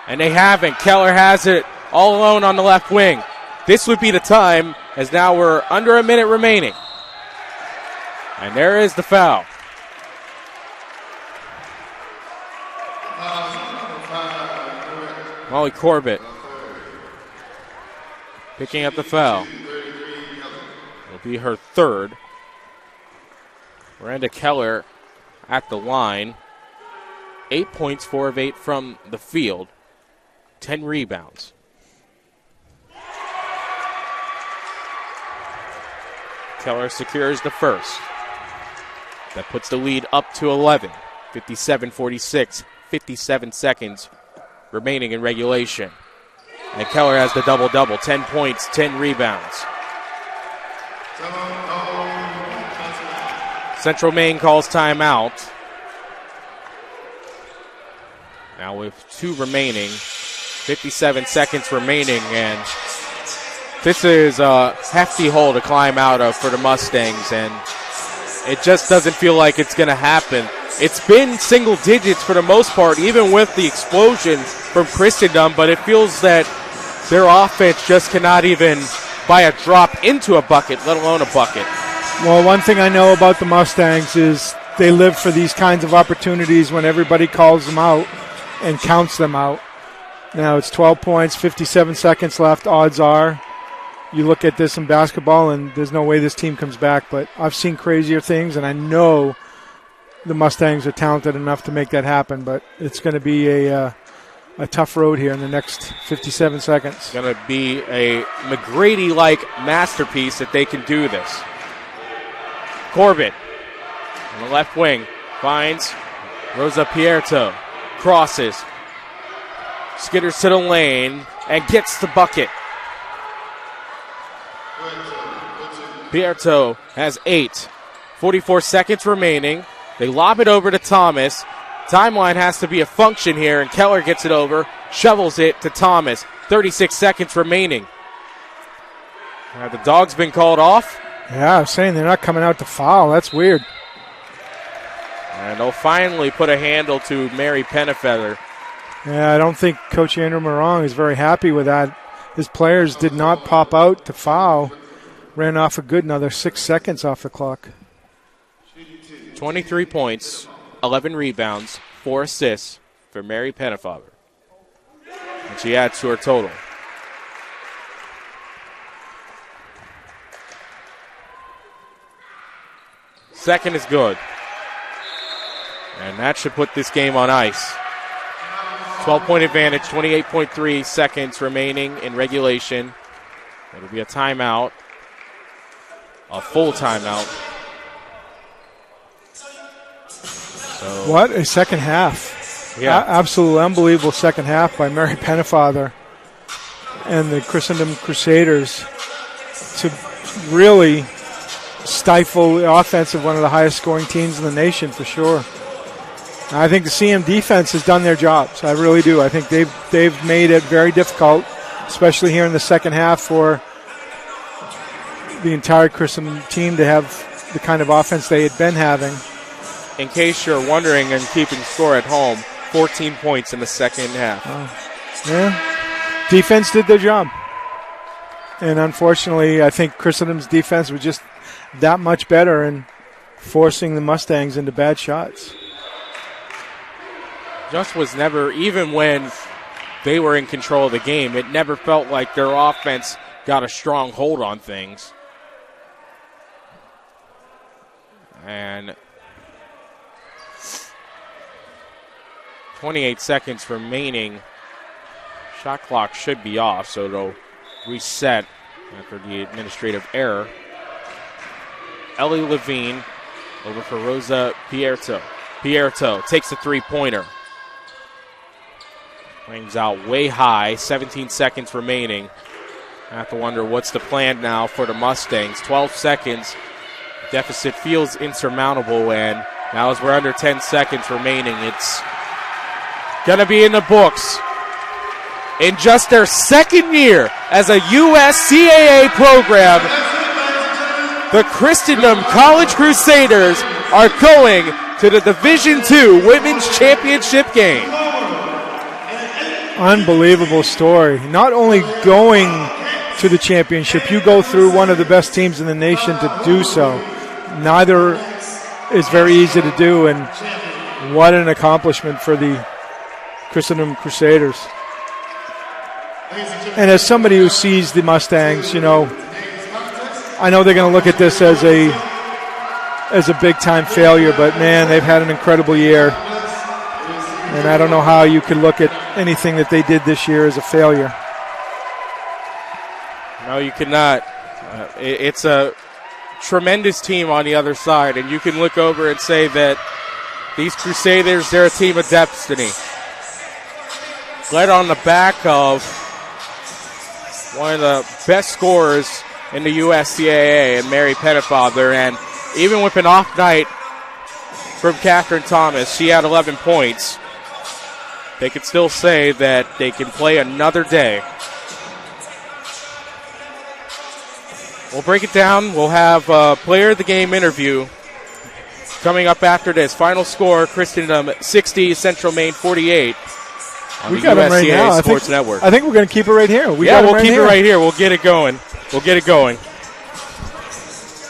And they haven't. Keller has it all alone on the left wing. This would be the time, as now we're under a minute remaining. And there is the foul. Molly Corbett picking up the foul. It'll be her third. Miranda Keller at the line. 8 points, 4 of 8 from the field. 10 rebounds. Keller secures the first. That puts the lead up to 11. 57-46, 57 seconds remaining in regulation. And Keller has the double-double. 10 points, 10 rebounds. Central Maine calls timeout. Now with 2 remaining, 57 seconds remaining, and this is a hefty hole to climb out of for the Mustangs, and it just doesn't feel like it's going to happen. It's been single digits for the most part, even with the explosion from Christendom, but it feels that their offense just cannot even buy a drop into a bucket, let alone a bucket. Well, one thing I know about the Mustangs is they live for these kinds of opportunities when everybody calls them out and counts them out. Now it's 12 points, 57 seconds left. Odds are you look at this in basketball and there's no way this team comes back, but I've seen crazier things, and I know the Mustangs are talented enough to make that happen, but it's going to be a tough road here in the next 57 seconds. It's going to be a McGrady-like masterpiece that they can do this. Corbett on the left wing finds Rosa Pierto, crosses, skitters to the lane, and gets the bucket. Pierto has 8. 44 seconds remaining. They lob it over to Thomas. Timeline has to be a function here, and Keller gets it over, shovels it to Thomas. 36 seconds remaining. The dog's been called off. Yeah, I was saying they're not coming out to foul. That's weird. And they'll finally put a handle to Mary Pennefeather. Yeah, I don't think Coach Andrew Morong is very happy with that. His players did not pop out to foul. Ran off a good another 6 seconds off the clock. 23 points, 11 rebounds, 4 assists for Mary Pennefeather. And she adds to her total. Second is good. And that should put this game on ice. 12-point advantage, 28.3 seconds remaining in regulation. It'll be a timeout. A full timeout. So What a second half. Yeah. Absolutely unbelievable second half by Mary Pennefeather and the Christendom Crusaders to really stifle the offense of one of the highest scoring teams in the nation for sure. I think the CM defense has done their jobs. I really do. I think they've made it very difficult, especially here in the second half, for the entire Christendom team to have the kind of offense they had been having. in case you're wondering and keeping score at home, 14 points in the second half. Yeah. Defense did their job. And unfortunately, I think Christendom's defense was just that much better in forcing the Mustangs into bad shots. Just was never, even when they were in control of the game, it never felt like their offense got a strong hold on things. And 28 seconds remaining. Shot clock should be off, so it'll reset after the administrative error. Ellie Levine over for Rosa Pierto. Pierto takes the three-pointer. Rings out way high, 17 seconds remaining. I have to wonder what's the plan now for the Mustangs. 12 seconds. Deficit feels insurmountable, and now as we're under 10 seconds remaining, it's going to be in the books. In just their second year as a USCAA program, the Christendom College Crusaders are going to the Division II Women's Championship game. Unbelievable story. Not only going to the championship, you go through one of the best teams in the nation to do so. Neither is very easy to do, and what an accomplishment for the Christendom Crusaders. And as somebody who sees the Mustangs, you know, I know they're going to look at this as a big-time failure, but, man, they've had an incredible year. And I don't know how you could look at anything that they did this year as a failure. No, you cannot. It's a tremendous team on the other side, and you can look over and say that these Crusaders, they're a team of destiny. Led on the back of one of the best scorers in the USCAA, and Mary Pennefeather, and even with an off night from Catherine Thomas, she had 11 points. They can still say that they can play another day. We'll break it down. We'll have a player of the game interview Coming up after this, final score, Christendom 60, Central Maine 48 on We the got them right USCAA now. Sports Network. I think we're going to keep it right here. We'll keep it right here. We'll get it going. We'll get it going.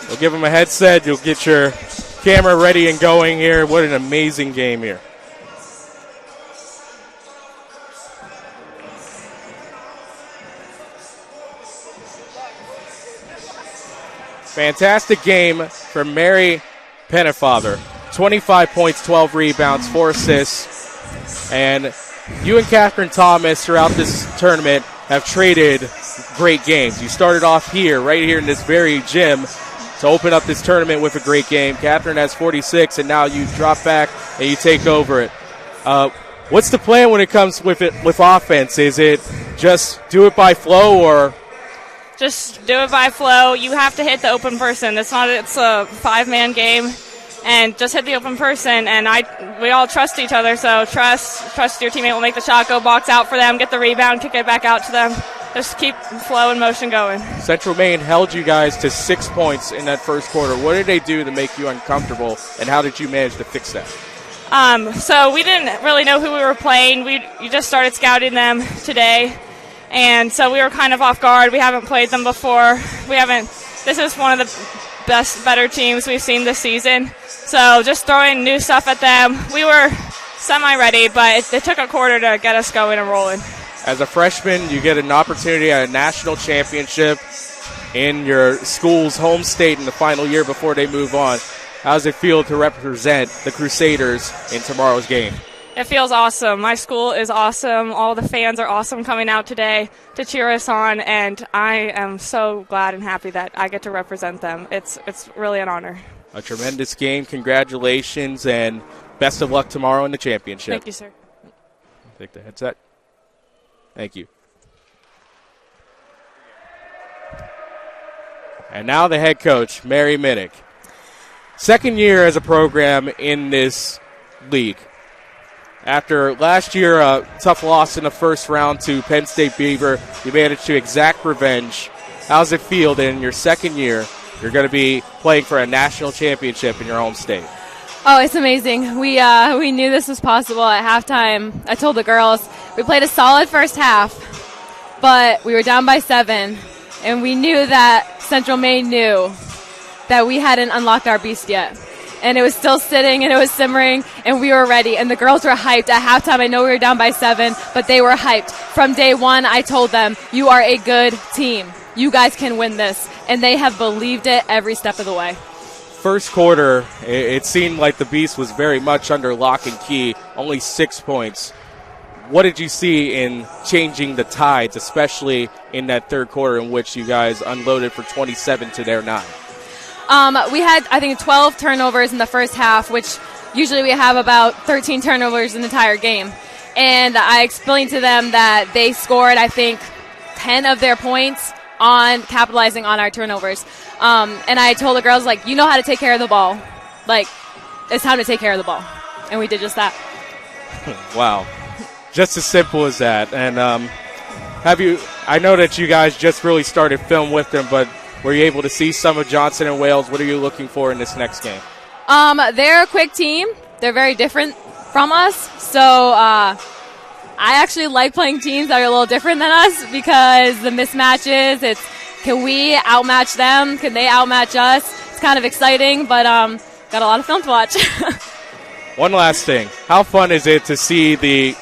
We'll give them a headset. You'll get your camera ready and going here. What an amazing game here. Fantastic game from Mary Pennefather. 25 points, 12 rebounds, 4 assists. And you and Catherine Thomas throughout this tournament have traded great games. You started off here, right here in this very gym, to open up this tournament with a great game. Catherine has 46, and now you drop back and you take over it. What's the plan when it comes with offense? Is it just do it by flow, or just do it by flow? You have to hit the open person. It's a 5-man game, and just hit the open person. And we all trust each other, so trust your teammate will make the shot, go box out for them, get the rebound, kick it back out to them. Just keep flow and motion going. Central Maine held you guys to 6 points in that first quarter. What did they do to make you uncomfortable, and how did you manage to fix that? So we didn't really know who we were playing. You just started scouting them today, and so we were kind of off guard. We haven't played them before. This is one of the better teams we've seen this season. So just throwing new stuff at them. We were semi-ready, but it took a quarter to get us going and rolling. As a freshman, you get an opportunity at a national championship in your school's home state in the final year before they move on. How does it feel to represent the Crusaders in tomorrow's game? It feels awesome. My school is awesome. All the fans are awesome coming out today to cheer us on, and I am so glad and happy that I get to represent them. It's really an honor. A tremendous game. Congratulations, and best of luck tomorrow in the championship. Thank you, sir. Take the headset. Thank you. And now the head coach, Mary Minnick. Second year as a program in this league. After last year, a tough loss in the first round to Penn State Beaver, you managed to exact revenge. How does it feel that in your second year, you're going to be playing for a national championship in your home state? Oh, it's amazing. We knew this was possible at halftime. I told the girls we played a solid first half, but we were down by 7, and we knew that Central Maine knew that we hadn't unlocked our beast yet. And it was still sitting, and it was simmering, and we were ready. And the girls were hyped. At halftime, I know we were down by 7, but they were hyped. From day one, I told them, you are a good team. You guys can win this. And they have believed it every step of the way. First quarter, it seemed like the Beast was very much under lock and key, only 6 points. What did you see in changing the tides, especially in that third quarter in which you guys unloaded for 27 to their 9? We had, I think, 12 turnovers in the first half, which usually we have about 13 turnovers in the entire game. And I explained to them that they scored, I think, 10 of their points on capitalizing on our turnovers. And I told the girls, like, you know how to take care of the ball. Like, it's time to take care of the ball. And we did just that. Wow. Just as simple as that. And I know that you guys just really started film with them, but were you able to see some of Johnson and Wales? What are you looking for in this next game? They're a quick team. They're very different from us. So I actually like playing teams that are a little different than us because the mismatches, can we outmatch them? Can they outmatch us? It's kind of exciting, but got a lot of film to watch. One last thing. How fun is it to see the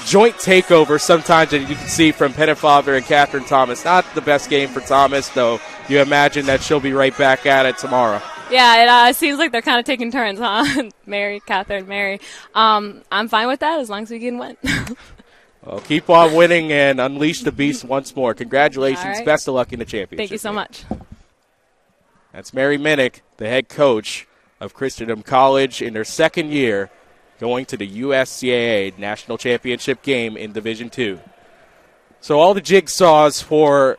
joint takeover sometimes that you can see from Pennefather and Catherine Thomas? Not the best game for Thomas, though. You imagine that she'll be right back at it tomorrow. Yeah, it seems like they're kind of taking turns, huh? Mary, Catherine, Mary. I'm fine with that as long as we can win. Well, keep on winning and unleash the beast once more. Congratulations. Right. Best of luck in the championship. Thank you so much. That's Mary Minnick, the head coach of Christendom College in their second year, going to the USCAA National Championship game in Division II. So all the jigsaws for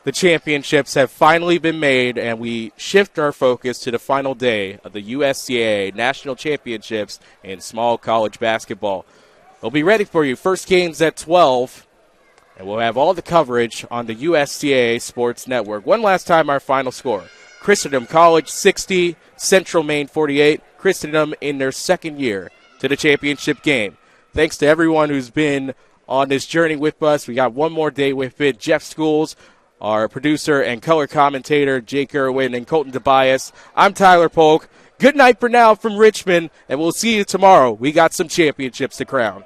the championships have finally been made, and we shift our focus to the final day of the USCAA National Championships in small college basketball. They'll be ready for you. First game's at 12, and we'll have all the coverage on the USCAA Sports Network. One last time, our final score. Christendom College 60, Central Maine 48. Christendom in their second year to the championship game. Thanks to everyone who's been on this journey with us. We got one more day with it. Jeff Schools, our producer and color commentator, Jake Irwin and Colton Tobias. I'm Tyler Polk. Good night for now from Richmond, and we'll see you tomorrow. We got some championships to crown.